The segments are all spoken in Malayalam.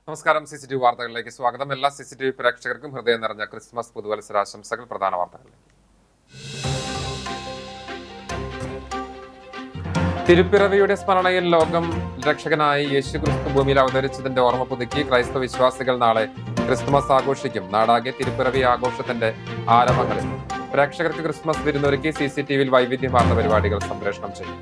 നമസ്കാരം. CCTV വാർത്തകളിലേക്ക് സ്വാഗതം. എല്ലാ CCTV പ്രേക്ഷകർക്കും ഹൃദയം നിറഞ്ഞ ക്രിസ്മസ് പുതുവത്സരാശംസകൾ. പ്രധാന വാർത്തകളിലേക്ക്. തിരുപ്പിറവിയുടെ സ്മരണയിൽ ലോകം രക്ഷകനായി യേശുക്രിസ്തു ഭൂമിയിൽ അവതരിച്ചതിന്റെ ഓർമ്മ പുതുക്കി ക്രൈസ്തവ വിശ്വാസികൾ നാളെ ക്രിസ്തുമസ് ആഘോഷിക്കും. നാടാകെ തിരുപ്പിറവി ആഘോഷത്തിന്റെ ആരവങ്ങളിൽ പ്രേക്ഷകർക്ക് ക്രിസ്മസ് വിരുന്നൊരുക്കി CCTVയിൽ വൈവിധ്യമാർന്ന പരിപാടികൾ സംപ്രേഷണം ചെയ്യും.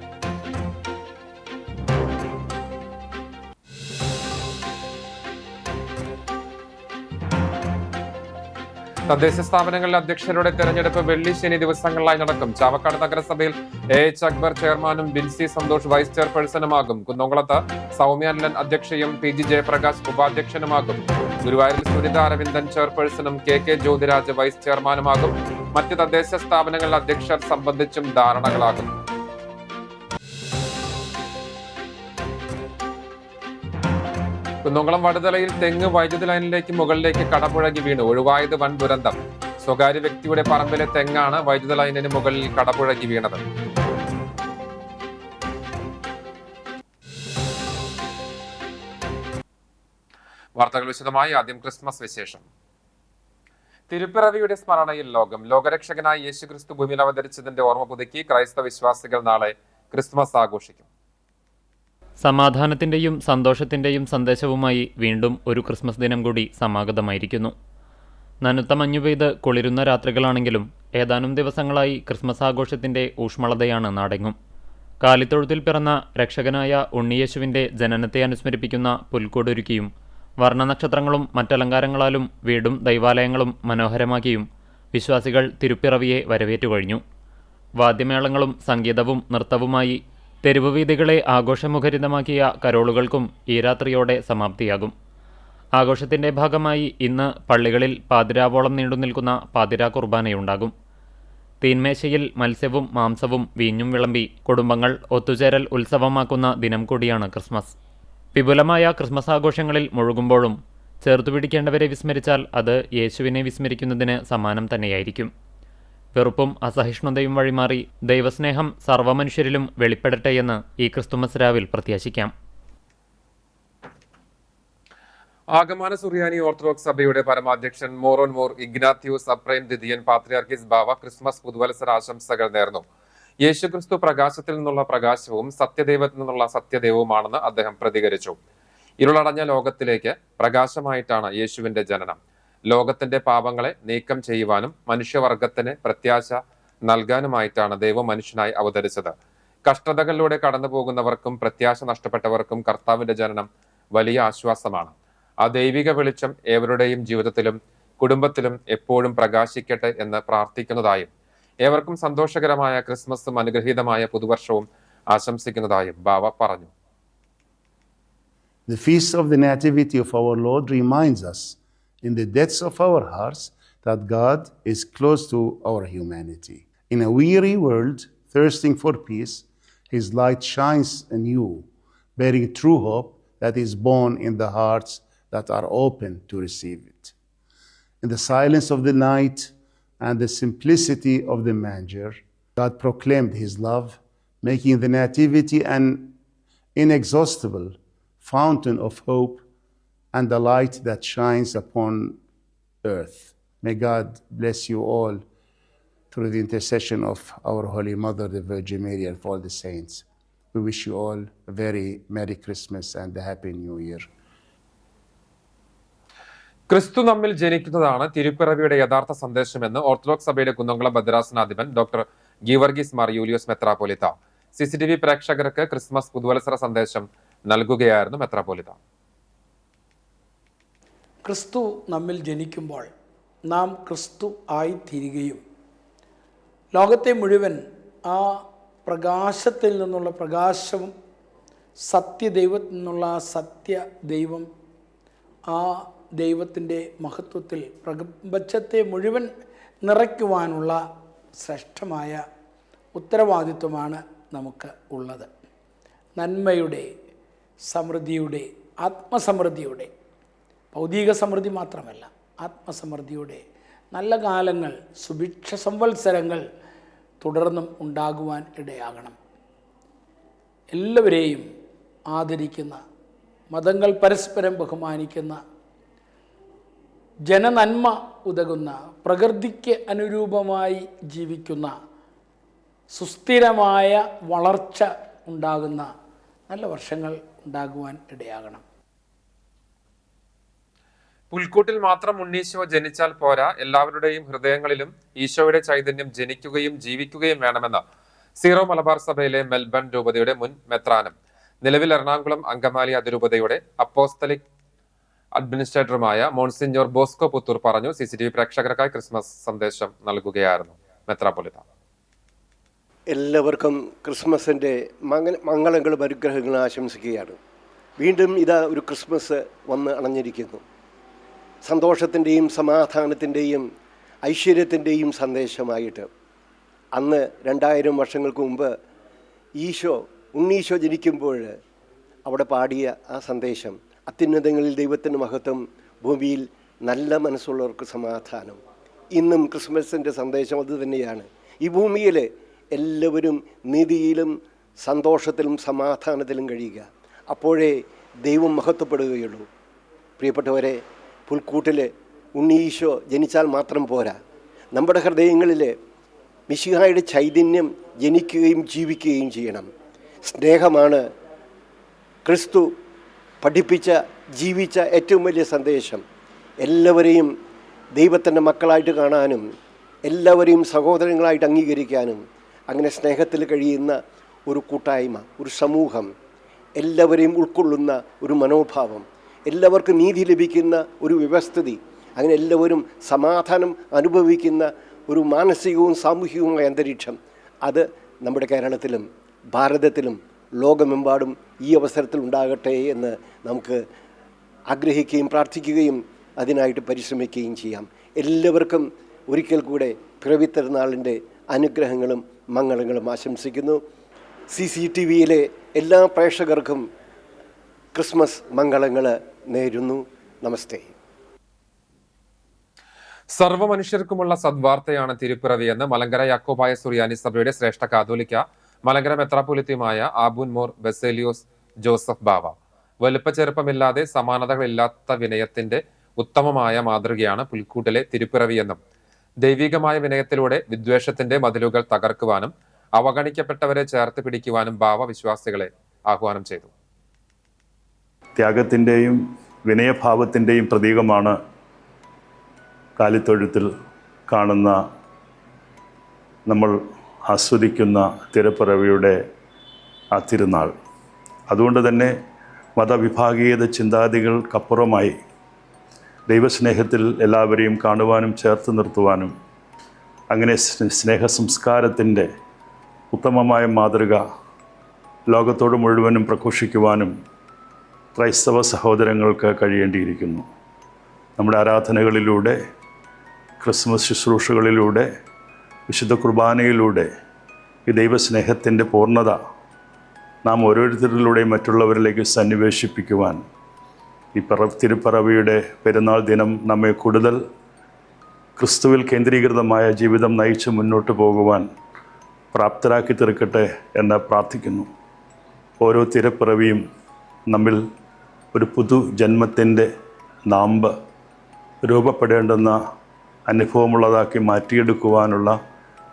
തദ്ദേശ സ്ഥാപനങ്ങളിലെ അധ്യക്ഷരുടെ തെരഞ്ഞെടുപ്പ് വെള്ളി ശനി ദിവസങ്ങളിലായി നടക്കും. ചാവക്കാട് നഗരസഭയിൽ AH അക്ബർ ചെയർമാനും ബിൻസി സന്തോഷ് വൈസ് ചെയർപേഴ്സണുമാകും. കുന്നംകുളത്ത് സൗമ്യ അനിലൻ അധ്യക്ഷയും PG ജയപ്രകാശ് ഉപാധ്യക്ഷനുമാകും. ഗുരുവായൂരിൽ സുനിത അരവിന്ദൻ ചെയർപേഴ്സണും KK ജ്യോതിരാജ് വൈസ് ചെയർമാനുമാകും. മറ്റ് തദ്ദേശ സ്ഥാപനങ്ങളിലെ അധ്യക്ഷർ സംബന്ധിച്ചും ധാരണകളാകും. കുന്നംകുളം വടുതലയിൽ തെങ്ങ് വൈദ്യുതി ലൈനിലേക്ക് മുകളിലേക്ക് കടപുഴകി വീണു. ഒഴിവായത് വൻ ദുരന്തം. സ്വകാര്യ വ്യക്തിയുടെ പറമ്പിലെ തെങ്ങാണ് വൈദ്യുത ലൈനിന് മുകളിൽ കടപുഴകി വീണത്. വാർത്തകൾ വിശദമായി. ആദ്യം ക്രിസ്മസ് വിശേഷം. തിരുപ്പിറവിയുടെ സ്മരണയിൽ ലോകരക്ഷകനായി യേശുക്രിസ്തു ഭൂമിയിൽ അവതരിച്ചതിന്റെ ഓർമ്മ പുതുക്കി ക്രൈസ്തവ വിശ്വാസികൾ നാളെ ക്രിസ്മസ് ആഘോഷിക്കും. സമാധാനത്തിൻ്റെയും സന്തോഷത്തിൻ്റെയും സന്ദേശവുമായി വീണ്ടും ഒരു ക്രിസ്മസ് ദിനം കൂടി സമാഗതമായിരിക്കുന്നു. നനുത്ത മഞ്ഞു പെയ്ത് കുളിരുന്ന രാത്രികളാണെങ്കിലും ഏതാനും ദിവസങ്ങളായി ക്രിസ്മസ് ആഘോഷത്തിൻ്റെ ഊഷ്മളതയാണ് നാടെങ്ങും. കാലിത്തൊഴുത്തിൽ പിറന്ന രക്ഷകനായ ഉണ്ണിയേശുവിൻ്റെ ജനനത്തെ അനുസ്മരിപ്പിക്കുന്ന പുൽക്കൂടൊരുക്കിയും വർണ്ണനക്ഷത്രങ്ങളും മറ്റലങ്കാരങ്ങളാലും വീടും ദൈവാലയങ്ങളും മനോഹരമാക്കിയും വിശ്വാസികൾ തിരുപ്പിറവിയെ വരവേറ്റു കഴിഞ്ഞു. വാദ്യമേളങ്ങളും സംഗീതവും നൃത്തവുമായി തെരുവ് വീഥികളെ ആഘോഷമുഖരിതമാക്കിയ കരോളുകൾക്കും ഈ രാത്രിയോടെ സമാപ്തിയാകും. ആഘോഷത്തിൻ്റെ ഭാഗമായി ഇന്ന് പള്ളികളിൽ പാതിരാവോളം നീണ്ടുനിൽക്കുന്ന പാതിരാ കുർബാനയുണ്ടാകും. തീന്മേശയിൽ മത്സ്യവും മാംസവും വീഞ്ഞും വിളമ്പി കുടുംബങ്ങൾ ഒത്തുചേരൽ ഉത്സവമാക്കുന്ന ദിനം കൂടിയാണ് ക്രിസ്മസ്. വിപുലമായ ക്രിസ്മസ് ആഘോഷങ്ങളിൽ മുഴുകുമ്പോഴും ചേർത്തുപിടിക്കേണ്ടവരെ വിസ്മരിച്ചാൽ അത് യേശുവിനെ വിസ്മരിക്കുന്നതിന് സമാനം തന്നെയായിരിക്കും. വെറുപ്പും അസഹിഷ്ണുതയും വഴിമാറി ദൈവസ്നേഹം സർവ്വമനുഷ്യരിലും വെളിപ്പെടട്ടെയെന്ന് ഈ ക്രിസ്തുമസ് രാവിൽ പ്രത്യാശിക്കാം. ആഗമാന സുറിയാനി ഓർത്തഡോക്സ് സഭയുടെ പരമാധ്യക്ഷൻ മോറോൻ മോർ ഇഗ്നാത്യൂസ് അപ്രൈം ദ്വിതീയൻ പാത്രിയാർക്കീസ് ബാവ ക്രിസ്മസ് പുതുവത്സര ആശംസകൾ നേർന്നു. യേശുക്രിസ്തു പ്രകാശത്തിൽ നിന്നുള്ള പ്രകാശവും സത്യദൈവത്തിൽ നിന്നുള്ള സത്യദൈവവുമാണെന്ന് അദ്ദേഹം പ്രതികരിച്ചു. ഇരുളടഞ്ഞ ലോകത്തിലേക്ക് പ്രകാശമായിട്ടാണ് യേശുവിന്റെ ജനനം. ലോകത്തിന്റെ പാപങ്ങളെ നീക്കം ചെയ്യുവാനും മനുഷ്യവർഗത്തിന് പ്രത്യാശ നൽകാനുമായിട്ടാണ് ദൈവം മനുഷ്യനായി അവതരിച്ചത്. കഷ്ടതകളിലൂടെ കടന്നു പോകുന്നവർക്കും പ്രത്യാശ നഷ്ടപ്പെട്ടവർക്കും കർത്താവിന്റെ ജനനം വലിയ ആശ്വാസമാണ്. ആ ദൈവിക വെളിച്ചം ഏവരുടെയും ജീവിതത്തിലും കുടുംബത്തിലും എപ്പോഴും പ്രകാശിക്കട്ടെ എന്ന് പ്രാർത്ഥിക്കുന്നതായും ഏവർക്കും സന്തോഷകരമായ ക്രിസ്മസും അനുഗ്രഹീതമായ പുതുവർഷവും ആശംസിക്കുന്നതായും ബാവ പറഞ്ഞു. The feast of the Nativity of our Lord reminds us in the depths of our hearts that God is close to our humanity. In a weary world thirsting for peace, His light shines anew, bearing true hope that is born in the hearts that are open to receive it. In the silence of the night and the simplicity of the manger, God proclaimed His love, making the Nativity an inexhaustible fountain of hope and the light that shines upon earth. May God bless you all through the intercession of our Holy Mother, the Virgin Mary, and for all the saints. We wish you all a very Merry Christmas and a Happy New Year. ക്രിസ്തു നമ്മിൽ ജനിക്കുന്നതാണ് തിരുപ്പിറവിയുടെ യഥാർത്ഥ സന്ദേശമെന്ന് ഓർത്തഡോക്സ് സഭയുടെ കുന്നംകുളം ഭദ്രാസനാധിപൻ ഡോക്ടർ ഗീവർഗീസ് മാർ യൂലിയോസ് മെത്രാപ്പോലിത്ത CCTV പ്രേക്ഷകർക്ക് ക്രിസ്മസ് പുതുവത്സര സന്ദേശം നൽകുകയായിരുന്നു മെത്രാപ്പോലിത്ത. ക്രിസ്തു നമ്മിൽ ജനിക്കുമ്പോൾ നാം ക്രിസ്തു ആയിത്തീരുകയും ലോകത്തെ മുഴുവൻ ആ പ്രകാശത്തിൽ നിന്നുള്ള പ്രകാശവും സത്യദൈവത്തിൽ നിന്നുള്ള സത്യദൈവം ആ ദൈവത്തിൻ്റെ മഹത്വത്തിൽ പ്രപഞ്ചത്തെ മുഴുവൻ നിറയ്ക്കുവാനുള്ള ശ്രേഷ്ഠമായ ഉത്തരവാദിത്വമാണ് നമുക്ക് ഉള്ളത്. നന്മയുടെ, സമൃദ്ധിയുടെ, ആത്മസമൃദ്ധിയുടെ, ഭൗതിക സമൃദ്ധി മാത്രമല്ല, ആത്മസമൃദ്ധിയുടെ നല്ല കാലങ്ങൾ, സുഭിക്ഷ സംവത്സരങ്ങൾ തുടർന്നും ഉണ്ടാകുവാൻ ഇടയാകണം. എല്ലാവരെയും ആദരിക്കുന്ന മതങ്ങൾ പരസ്പരം ബഹുമാനിക്കുന്ന, ജനനന്മ ഉതകുന്ന, പ്രകൃതിക്ക് അനുരൂപമായി ജീവിക്കുന്ന, സുസ്ഥിരമായ വളർച്ച ഉണ്ടാകുന്ന നല്ല വർഷങ്ങൾ ഉണ്ടാകുവാൻ ഇടയാകണം. പുൽക്കൂട്ടിൽ മാത്രം ഉണ്ണീശോ ജനിച്ചാൽ പോരാ, എല്ലാവരുടെയും ഹൃദയങ്ങളിലും ഈശോയുടെ ചൈതന്യം ജനിക്കുകയും ജീവിക്കുകയും വേണമെന്ന് സീറോ മലബാർ സഭയിലെ മെൽബൺ രൂപതയുടെ മുൻ മെത്രാനും നിലവിൽ എറണാകുളം അങ്കമാലി അതിരൂപതയുടെ അപ്പോസ്തലിക് അഡ്മിനിസ്ട്രേറ്ററുമായ മോൺസിഞ്ഞോർ ബോസ്കോ പുത്തൂർ പറഞ്ഞു. CCTV പ്രേക്ഷകർക്കായി ക്രിസ്മസ് സന്ദേശം നൽകുകയായിരുന്നു മെത്രാപ്പൊലീത്ത. എല്ലാവർക്കും ക്രിസ്മസിൻ്റെ മംഗളങ്ങളും അനുഗ്രഹങ്ങളും ആശംസിക്കുകയാണ്. വീണ്ടും ഇതാ ഒരു ക്രിസ്മസ് വന്ന് അണഞ്ഞിരിക്കുന്നു. സന്തോഷത്തിൻ്റെയും സമാധാനത്തിൻ്റെയും ഐശ്വര്യത്തിൻ്റെയും സന്ദേശമായിട്ട് അന്ന് 2000 വർഷങ്ങൾക്ക് മുമ്പ് ഉണ്ണീശോ ജനിക്കുമ്പോൾ അവിടെ പാടിയ ആ സന്ദേശം, അത്യുന്നതങ്ങളിൽ ദൈവത്തിൻ്റെ മഹത്വം, ഭൂമിയിൽ നല്ല മനസ്സുള്ളവർക്ക് സമാധാനം. ഇന്നും ക്രിസ്മസിൻ്റെ സന്ദേശം അതുതന്നെയാണ്. ഈ ഭൂമിയിൽ എല്ലാവരും നീതിയിലും സന്തോഷത്തിലും സമാധാനത്തിലും കഴിയുക. അപ്പോഴേ ദൈവം മഹത്വപ്പെടുകയുള്ളൂ. പ്രിയപ്പെട്ടവരെ, പുൽക്കൂട്ടിൽ ഉണ്ണീശോ ജനിച്ചാൽ മാത്രം പോരാ, നമ്മുടെ ഹൃദയങ്ങളിൽ മിശിഹായുടെ ചൈതന്യം ജനിക്കുകയും ജീവിക്കുകയും ചെയ്യണം. സ്നേഹമാണ് ക്രിസ്തു പഠിപ്പിച്ച, ജീവിച്ച ഏറ്റവും വലിയ സന്ദേശം. എല്ലാവരെയും ദൈവത്തിൻ്റെ മക്കളായിട്ട് കാണാനും എല്ലാവരെയും സഹോദരങ്ങളായിട്ട് അംഗീകരിക്കാനും, അങ്ങനെ സ്നേഹത്തിൽ കഴിയുന്ന ഒരു കൂട്ടായ്മ, ഒരു സമൂഹം, എല്ലാവരെയും ഉൾക്കൊള്ളുന്ന ഒരു മനോഭാവം, എല്ലാവർക്കും നീതി ലഭിക്കുന്ന ഒരു വ്യവസ്ഥിതി, അങ്ങനെ എല്ലാവരും സമാധാനം അനുഭവിക്കുന്ന ഒരു മാനസികവും സാമൂഹികവുമായ അന്തരീക്ഷം, അത് നമ്മുടെ കേരളത്തിലും ഭാരതത്തിലും ലോകമെമ്പാടും ഈ അവസരത്തിൽ ഉണ്ടാകട്ടെ എന്ന് നമുക്ക് ആഗ്രഹിക്കുകയും പ്രാർത്ഥിക്കുകയും അതിനായിട്ട് പരിശ്രമിക്കുകയും ചെയ്യാം. എല്ലാവർക്കും ഒരിക്കൽ കൂടെ പിറവിത്തിരുന്നാളിൻ്റെ അനുഗ്രഹങ്ങളും മംഗളങ്ങളും ആശംസിക്കുന്നു. CCTVയിലെ എല്ലാ പ്രേക്ഷകർക്കും ക്രിസ്മസ് മംഗളങ്ങൾ നേരുന്നു. നമസ്തേ. സർവ്വമനുഷ്യർക്കുമുള്ള സദ്വാർത്തയാണ് തിരുപ്പിറവിയെന്ന് മലങ്കര യാക്കോബായ സുറിയാനി സഭയുടെ ശ്രേഷ്ഠ കാതോലിക്ക മലങ്കര മെത്രാപ്പൊലീത്തയുമായ ആബൂൻ മോർ ബസേലിയോസ് ജോസഫ് ബാവ. വലുപ്പച്ചെറുപ്പമില്ലാതെ സമാനതകളില്ലാത്ത വിനയത്തിന്റെ ഉത്തമമായ മാതൃകയാണ് പുൽക്കൂട്ടിലെ തിരുപ്പിറവിയെന്നും ദൈവികമായ വിനയത്തിലൂടെ വിദ്വേഷത്തിന്റെ മതിലുകൾ തകർക്കുവാനും അവഗണിക്കപ്പെട്ടവരെ ചേർത്ത് പിടിക്കുവാനും ബാവ വിശ്വാസികളെ ആഹ്വാനം ചെയ്തു. ത്യാഗത്തിൻ്റെയും വിനയഭാവത്തിൻ്റെയും പ്രതീകമാണ് കാലിത്തൊഴുത്തിൽ കാണുന്ന, നമ്മൾ ആസ്വദിക്കുന്ന തിരുപ്പിറവിയുടെ ആ തിരുനാൾ. അതുകൊണ്ട് തന്നെ മതവിഭാഗീയത ചിന്താഗതികൾക്കപ്പുറമായി ദൈവസ്നേഹത്തിൽ എല്ലാവരെയും കാണുവാനും ചേർത്ത് നിർത്തുവാനും, അങ്ങനെ സ്നേഹ സംസ്കാരത്തിൻ്റെ ഉത്തമമായ മാതൃക ലോകത്തോട് മുഴുവനും പ്രഘോഷിക്കുവാനും ക്രൈസ്തവ സഹോദരങ്ങൾക്ക് കഴിയേണ്ടിയിരിക്കുന്നു. നമ്മുടെ ആരാധനകളിലൂടെ, ക്രിസ്മസ് ശുശ്രൂഷകളിലൂടെ, വിശുദ്ധ കുർബാനയിലൂടെ ഈ ദൈവസ്നേഹത്തിൻ്റെ പൂർണ്ണത നാം ഓരോരുത്തരിലൂടെയും മറ്റുള്ളവരിലേക്ക് സന്നിവേശിപ്പിക്കുവാൻ ഈ തിരുപ്പിറവിയുടെ പെരുന്നാൾ ദിനം നമ്മെ കൂടുതൽ ക്രിസ്തുവിൽ കേന്ദ്രീകൃതമായ ജീവിതം നയിച്ച് മുന്നോട്ട് പോകുവാൻ പ്രാപ്തരാക്കി തീർക്കട്ടെ എന്ന് പ്രാർത്ഥിക്കുന്നു. ഓരോ തിരുപ്പിറവിയും നമ്മിൽ ഒരു പുതുജന്മത്തിൻ്റെ നാമ്പ് രൂപപ്പെടേണ്ടുന്ന അനുഭവമുള്ളതാക്കി മാറ്റിയെടുക്കുവാനുള്ള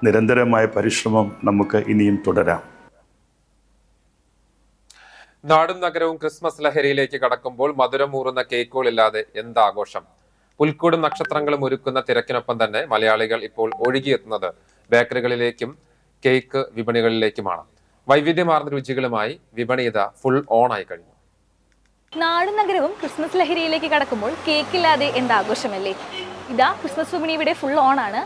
നിരന്തരമായ പരിശ്രമം നമുക്ക് ഇനിയും തുടരാം. നാടും നഗരവും ക്രിസ്മസ് ലഹരിയിലേക്ക് കടക്കുമ്പോൾ മധുരമൂറുന്ന കേക്കുകളില്ലാതെ എന്താഘോഷം. പുൽക്കൂടും നക്ഷത്രങ്ങളും ഒരുക്കുന്ന തിരക്കിനൊപ്പം തന്നെ മലയാളികൾ ഇപ്പോൾ ഒഴുകിയെത്തുന്നത് ബേക്കറികളിലേക്കും കേക്ക് വിപണികളിലേക്കുമാണ്. വൈവിധ്യമാർന്ന രുചികളുമായി വിപണി ഇതാ ഫുൾ ഓൺ ആയി കഴിഞ്ഞു. നാടും നഗരവും ക്രിസ്മസ് ലഹരിയിലേക്ക് കടക്കുമ്പോൾ കേക്കില്ലാതെ എന്താഘോഷമല്ലേ. ഇതാ ക്രിസ്മസ് വിപണി ഇവിടെ ഫുൾ ഓൺ ആണ്.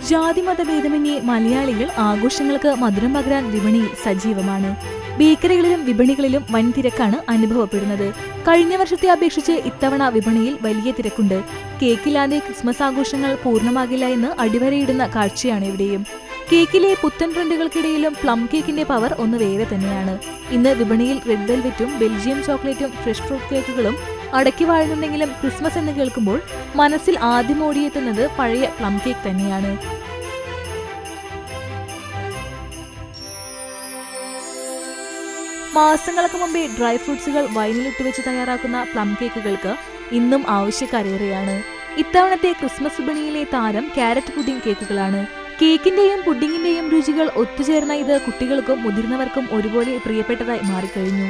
ജാതിമതഭേദമന്യേ മലയാളികൾ ആഘോഷങ്ങൾക്ക് മധുരം പകരാൻ വിപണിയിൽ സജീവമാണ്. ബേക്കറികളിലും വിപണികളിലും വൻ തിരക്കാണ് അനുഭവപ്പെടുന്നത്. കഴിഞ്ഞ വർഷത്തെ അപേക്ഷിച്ച് ഇത്തവണ വിപണിയിൽ വലിയ തിരക്കുണ്ട്. കേക്കില്ലാതെ ക്രിസ്മസ് ആഘോഷങ്ങൾ പൂർണ്ണമാകില്ല എന്ന് അടിവരയിടുന്ന കാഴ്ചയാണ് ഇവിടെയും. കേക്കിലെ പുത്തൻ ട്രെൻഡുകൾക്കിടയിലും പ്ലം കേക്കിന്റെ പവർ ഒന്ന് വേറെ തന്നെയാണ്. ഇന്ന് വിപണിയിൽ റെഡ് വെൽവെറ്റും ബെൽജിയം ചോക്ലേറ്റും ഫ്രഷ് ഫ്രൂട്ട് കേക്കുകളും അടക്കി വാഴുന്നുണ്ടെങ്കിലും ക്രിസ്മസ് എന്ന് കേൾക്കുമ്പോൾ മനസ്സിൽ ആദ്യം ഓടിയെത്തുന്നത് പഴയ പ്ലം കേക്ക് തന്നെയാണ്. മാസങ്ങൾക്ക് മുമ്പേ ഡ്രൈ ഫ്രൂട്ട്സുകൾ വൈനിലിട്ട് വെച്ച് തയ്യാറാക്കുന്ന പ്ലം കേക്കുകൾക്ക് ഇന്നും ആവശ്യക്കാരേറെയാണ്. ഇത്തവണത്തെ ക്രിസ്മസ് വിപണിയിലെ താരം ക്യാരറ്റ് പുഡിംഗ് കേക്കുകളാണ്. കേക്കിന്റെയും പുഡിങ്ങിന്റെയും രുചികൾ ഒത്തുചേർന്ന ഇത് കുട്ടികൾക്കും മുതിർന്നവർക്കും ഒരുപോലെ പ്രിയപ്പെട്ടതായി മാറിക്കഴിഞ്ഞു.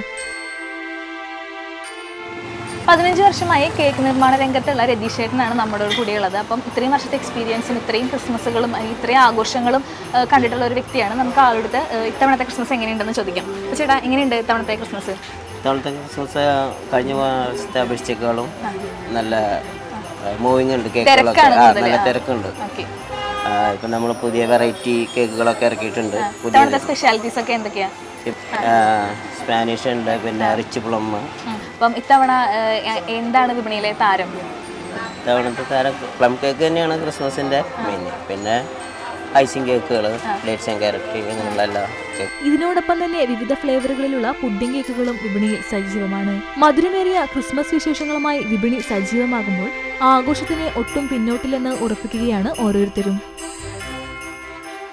15 വർഷമായി കേക്ക് നിർമ്മാണ രംഗത്തുള്ള രതീഷ് ചേട്ടനാണ് നമ്മുടെ കൂടെയുള്ളത്. അപ്പം ഇത്രയും വർഷത്തെ എക്സ്പീരിയൻസും ഇത്രയും ക്രിസ്മസുകളും ഇത്രയും ആഘോഷങ്ങളും കണ്ടിട്ടുള്ള ഒരു വ്യക്തിയാണ്. നമുക്ക് ആളുടെ ഇത്തവണത്തെ ക്രിസ്മസ് എങ്ങനെയുണ്ടെന്ന് ചോദിക്കാം. ചേട്ടാ, എങ്ങനെയുണ്ട് ഇത്തവണത്തെ ക്രിസ്മസ്? ഇത്തവണത്തെ ക്രിസ്മസ് കഴിഞ്ഞ വർഷത്തെ അപേക്ഷിച്ചേക്കാളും നല്ല മൂവിങ് ഉണ്ട്. കേക്കുകളൊക്കെ നല്ല തിരക്കുണ്ട്. ഇപ്പം നമ്മൾ പുതിയ വെറൈറ്റി കേക്കുകളൊക്കെ ഇറക്കിയിട്ടുണ്ട്. പുതിയ സ്പെഷ്യാലിറ്റീസ് ഒക്കെ എന്തൊക്കെയാ? സ്പാനിഷ് ഉണ്ട്, പിന്നെ റിച്ച് പ്ലം. അപ്പം ഇത്തവണ എന്താണ് വിപണിയിലെ താരം? ഇത്തവണത്തെ താരം പ്ലം കേക്ക് തന്നെയാണ് ക്രിസ്മസിന്റെ മെയിൻ. പിന്നെ ഐസിങ് കേക്കുകൾ, ഡേറ്റ്സ് ആൻഡ് ക്യാരറ്റ്, ഇങ്ങനെയുള്ള എല്ലാ കേക്ക്. ഇതിനോടൊപ്പം തന്നെ വിവിധ ഫ്ലേവറുകളിലുള്ള പുഡിംഗ് കേക്കുകളും വിപണിയിൽ സജീവമാണ്. മധുരമേറിയ ക്രിസ്മസ് വിശേഷങ്ങളുമായി വിപണി സജീവമാകുമ്പോൾ ആഘോഷത്തിന് ഒട്ടും പിന്നോട്ടില്ലെന്ന് ഉറപ്പിക്കുകയാണ് ഓരോരുത്തരും.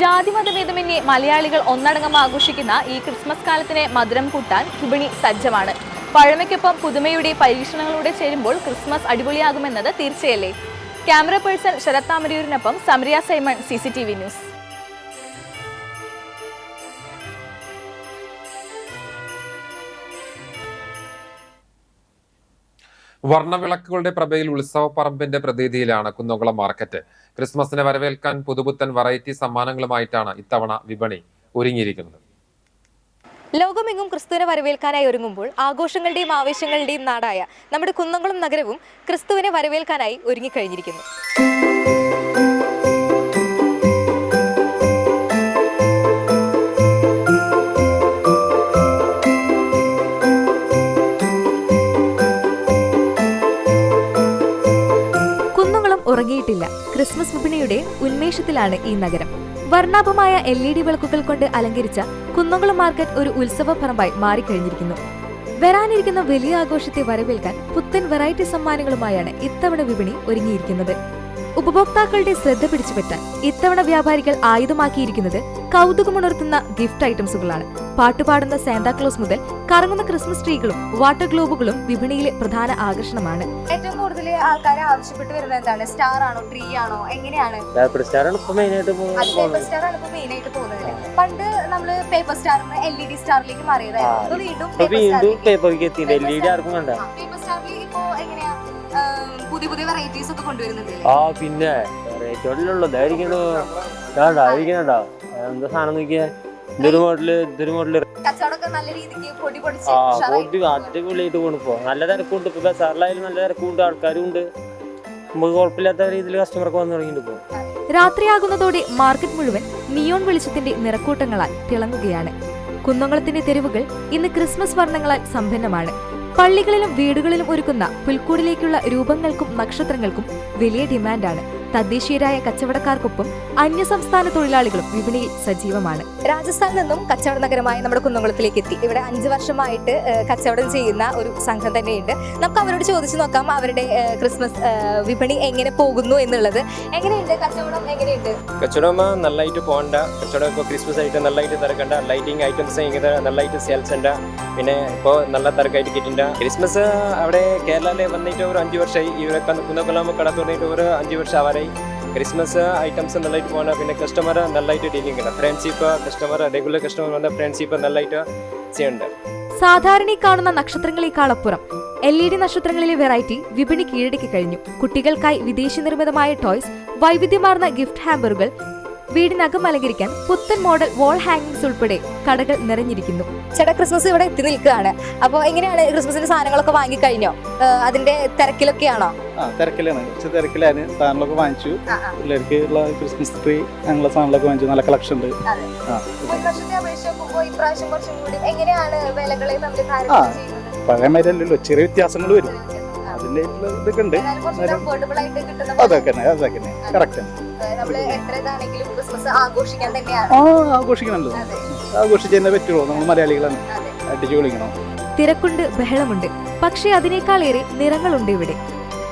ജാതിമതഭേദമന്യേ മലയാളികൾ ഒന്നടങ്കം ആഘോഷിക്കുന്ന ഈ ക്രിസ്മസ് കാലത്തിന് മധുരം കൂട്ടാൻ വിപണി സജ്ജമാണ്. പഴമയ്ക്കൊപ്പം പുതുമയുടെ പരീക്ഷണങ്ങളോടെ ചേരുമ്പോൾ ക്രിസ്മസ് അടിപൊളിയാകുമെന്നത് തീർച്ചയല്ലേ? ക്യാമറ പേഴ്സൺ ശരത് താമരയൂരിനൊപ്പം സമരിയ സൈമൺ, CCTV ന്യൂസ്. വർണ്ണവിളക്കുകളുടെ പ്രഭയിൽ ഉത്സവപ്പറമ്പിന്റെ പ്രതീതിയിലാണ് കുന്നംകുളം മാർക്കറ്റ്. ക്രിസ്മസിനെ വരവേൽക്കാൻ പുതുപുത്തൻ വെറൈറ്റി സമ്മാനങ്ങളുമായിട്ടാണ് ഇത്തവണ വിപണി ഒരുങ്ങിയിരിക്കുന്നത്. ലോകമെങ്ങും ക്രിസ്തുവിനെ വരവേൽക്കാനായി ഒരുങ്ങുമ്പോൾ ആഘോഷങ്ങളുടെയും ആവേശങ്ങളുടെയും നാടായ നമ്മുടെ കുന്നംകുളം നഗരവും ക്രിസ്തുവിനെ വരവേൽക്കാനായി ഒരുങ്ങിക്കഴിഞ്ഞിരിക്കുന്നു. കുന്നംകുളം ഉറങ്ങിയിട്ടില്ല. ക്രിസ്മസ് വിപണിയുടെ ഉന്മേഷത്തിലാണ് ഈ നഗരം. വർണ്ണാഭമായ LED വിളക്കുകൾ കൊണ്ട് അലങ്കരിച്ച കുന്നംകുളം മാർക്കറ്റ് ഒരു ഉത്സവ പറമ്പായി മാറിക്കഴിഞ്ഞിരിക്കുന്നു. വരാനിരിക്കുന്ന വലിയ ആഘോഷത്തെ വരവേൽക്കാൻ പുത്തൻ വെറൈറ്റി സമ്മാനങ്ങളുമായാണ് ഇത്തവണ വിപണി ഒരുങ്ങിയിരിക്കുന്നത്. ഉപഭോക്താക്കളുടെ ശ്രദ്ധ പിടിച്ചുപറ്റാൻ ഇത്തവണ വ്യാപാരികൾ ആയുധമാക്കിയിരിക്കുന്നത് കൗതുകമുണർത്തുന്ന ഗിഫ്റ്റ് ഐറ്റംസുകളാണ്. പാട്ടുപാടുന്ന സാന്താക്ലോസ് മുതൽ കറങ്ങുന്ന ക്രിസ്മസ് ട്രീകളും വാട്ടർ ഗ്ലോബുകളും വിപണിയിലെ പ്രധാന ആകർഷണമാണ്. ഏറ്റവും കൂടുതൽ ആൾക്കാർ ആവശ്യപ്പെട്ട് വരുന്നത് എന്താണ്? സ്റ്റാർ ആണോ, ട്രീ ആണോ, എങ്ങനെയാണ്? പേപ്പർ സ്റ്റാർ ആണ് ഇപ്പൊ മെയിൻ ആയിട്ട് പോകുന്നത്. പണ്ട് നമ്മള് പേപ്പർ സ്റ്റാറിന് LED സ്റ്റാറിലേക്ക് മാറിയതായിരുന്നു. വീണ്ടും പേപ്പറിലേക്ക് എത്തി. LED ആർക്കും വേണ്ട. പേപ്പർ സ്റ്റാറിൽ ഇപ്പോ എങ്ങനെയാ പുതിയ പുതിയ വെറൈറ്റീസ് ഒക്കെ കൊണ്ടുവരുന്നുണ്ട്. പിന്നെ എന്താ സാധനം നോക്കിയാ, ഇതൊരു മോഡല് കച്ചവടമൊക്കെ നല്ല രീതിക്ക് പൊടി അടിപൊളിയായിട്ട് കൊണ്ടുപോ. നല്ല തിരക്കുണ്ട്. ഇപ്പൊ ബസാറിലായാലും നല്ല തിരക്കുണ്ട്, ആൾക്കാരും ഉണ്ട്. നമുക്ക് കുഴപ്പമില്ലാത്ത രീതിയിൽ കസ്റ്റമർക്ക് വന്നു തുടങ്ങിയിട്ട്. രാത്രിയാകുന്നതോടെ മാർക്കറ്റ് മുഴുവൻ നിയോൺ വെളിച്ചത്തിന്റെ നിറക്കൂട്ടങ്ങളാൽ തിളങ്ങുകയാണ്. കുന്നംകുളത്തിന്റെ തെരുവുകൾ ഇന്ന് ക്രിസ്മസ് വർണ്ണങ്ങളാൽ സമ്പന്നമാണ്. പള്ളികളിലും വീടുകളിലും ഒരുക്കുന്ന പുൽക്കൂടിലേക്കുള്ള രൂപങ്ങൾക്കും നക്ഷത്രങ്ങൾക്കും വലിയ ഡിമാൻഡാണ്. തദ്ദേശീയരായ കച്ചവടക്കാർക്കൊപ്പം അന്യസംസ്ഥാന തൊഴിലാളികളും വിപണിയിൽ സജീവമാണ്. രാജസ്ഥാനിൽ നിന്നും കച്ചവട നഗരമായ നമ്മുടെ കുന്നംകുളത്തിലേക്ക് എത്തി. ഇവിടെ 5 വർഷമായിട്ട് കച്ചവടം ചെയ്യുന്ന ഒരു സംഘം തന്നെയുണ്ട്. നമുക്ക് അവരോട് ചോദിച്ചു നോക്കാം അവരുടെ ക്രിസ്മസ് വിപണി എങ്ങനെ പോകുന്നു എന്നുള്ളത്. എങ്ങനെയുണ്ട് കച്ചവടം? എങ്ങനെയുണ്ട് കച്ചവടം? നല്ലതായിട്ട് പോകണ്ട കച്ചവടം. ഇപ്പോൾ ക്രിസ്മസ് ആയിട്ട് നല്ലതായിട്ട് തിരക്കണ്ട. ലൈറ്റിംഗ് ഐറ്റംസ് ഇങ്ങനെ നല്ലതായിട്ട് സെയിൽസ് ഉണ്ട്. പിന്നെ ഇപ്പോൾ നല്ല തിരക്കായിട്ട് കിട്ടിയിട്ടുണ്ട്. ക്രിസ്മസ് അവിടെ കേരളയിൽ വന്നിട്ട് ഒരു 5 വർഷമായി. ഇവിടെ കുന്നംകുളം കട തുടങ്ങിയിട്ട് ഒരു 5 വർഷം ആവാറായി. ക്രിസ്മസ് ഐറ്റംസ് നല്ലതായിട്ട് പോകണം. പിന്നെ കസ്റ്റമർ നല്ലതായിട്ട് ഡീലിംഗ് ഉണ്ട്. ഫ്രണ്ട്ഷിപ്പ് കസ്റ്റമർ, റെഗുലർ കസ്റ്റമർ വന്ന ഫ്രണ്ട്ഷിപ്പ് നല്ലതായിട്ട് ചെയ്യുന്നുണ്ട്. സാധാരണ കാണുന്ന നക്ഷത്രങ്ങളെക്കാളപ്പുറം LED നക്ഷത്രങ്ങളിലെ വെറൈറ്റി വിപണി കീഴടക്കി കഴിഞ്ഞു. കുട്ടികൾക്കായി വിദേശ നിർമ്മിതമായ ടോയ്സ്, വൈവിധ്യമാർന്ന ഗിഫ്റ്റ് ഹാമ്പറുകൾ, വീടിനകം അലങ്കരിക്കാൻ പുത്തൻ മോഡൽ വാൾ ഹാങ്ങിങ്സ് ഉൾപ്പെടെ കടകൾ നിറഞ്ഞിരിക്കുന്നു. ചേട്ടാ, ക്രിസ്മസ് ഇവിടെ എത്തി നിൽക്കുകയാണ്. അപ്പോൾ എങ്ങനെയാണ് ക്രിസ്മസിന്റെ സാധനങ്ങളൊക്കെ വാങ്ങിക്കഴിഞ്ഞോ? അതിന്റെ തിരക്കിലൊക്കെയാണോ? തിരക്കിലാണ്, കുറച്ച് തിരക്കിലാണ്. സാധനങ്ങളൊക്കെ വാങ്ങിച്ചു. പിള്ളേർക്ക് ഉള്ള ക്രിസ്മസ് ട്രീ അങ്ങനെയുള്ള സാധനങ്ങളൊക്കെ വാങ്ങിച്ചു. നല്ല കളക്ഷൻ ഉണ്ട്. പഴയ മാതിരിയല്ലല്ലോ, ചെറിയ വ്യത്യാസങ്ങൾ വരും. അതിന്റെ ഇതൊക്കെ ഉണ്ട്. അതൊക്കെ കറക്റ്റ്. ആഘോഷിക്കണല്ലോ, ആഘോഷിച്ചേ പറ്റുള്ളൂ. നമ്മൾ മലയാളികളാണ്, അടിച്ചു പൊളിക്കണം. തിരക്കുണ്ട്, ബഹളമുണ്ട്. പക്ഷേ അതിനേക്കാളേറെ നിറങ്ങളുണ്ട് ഇവിടെ.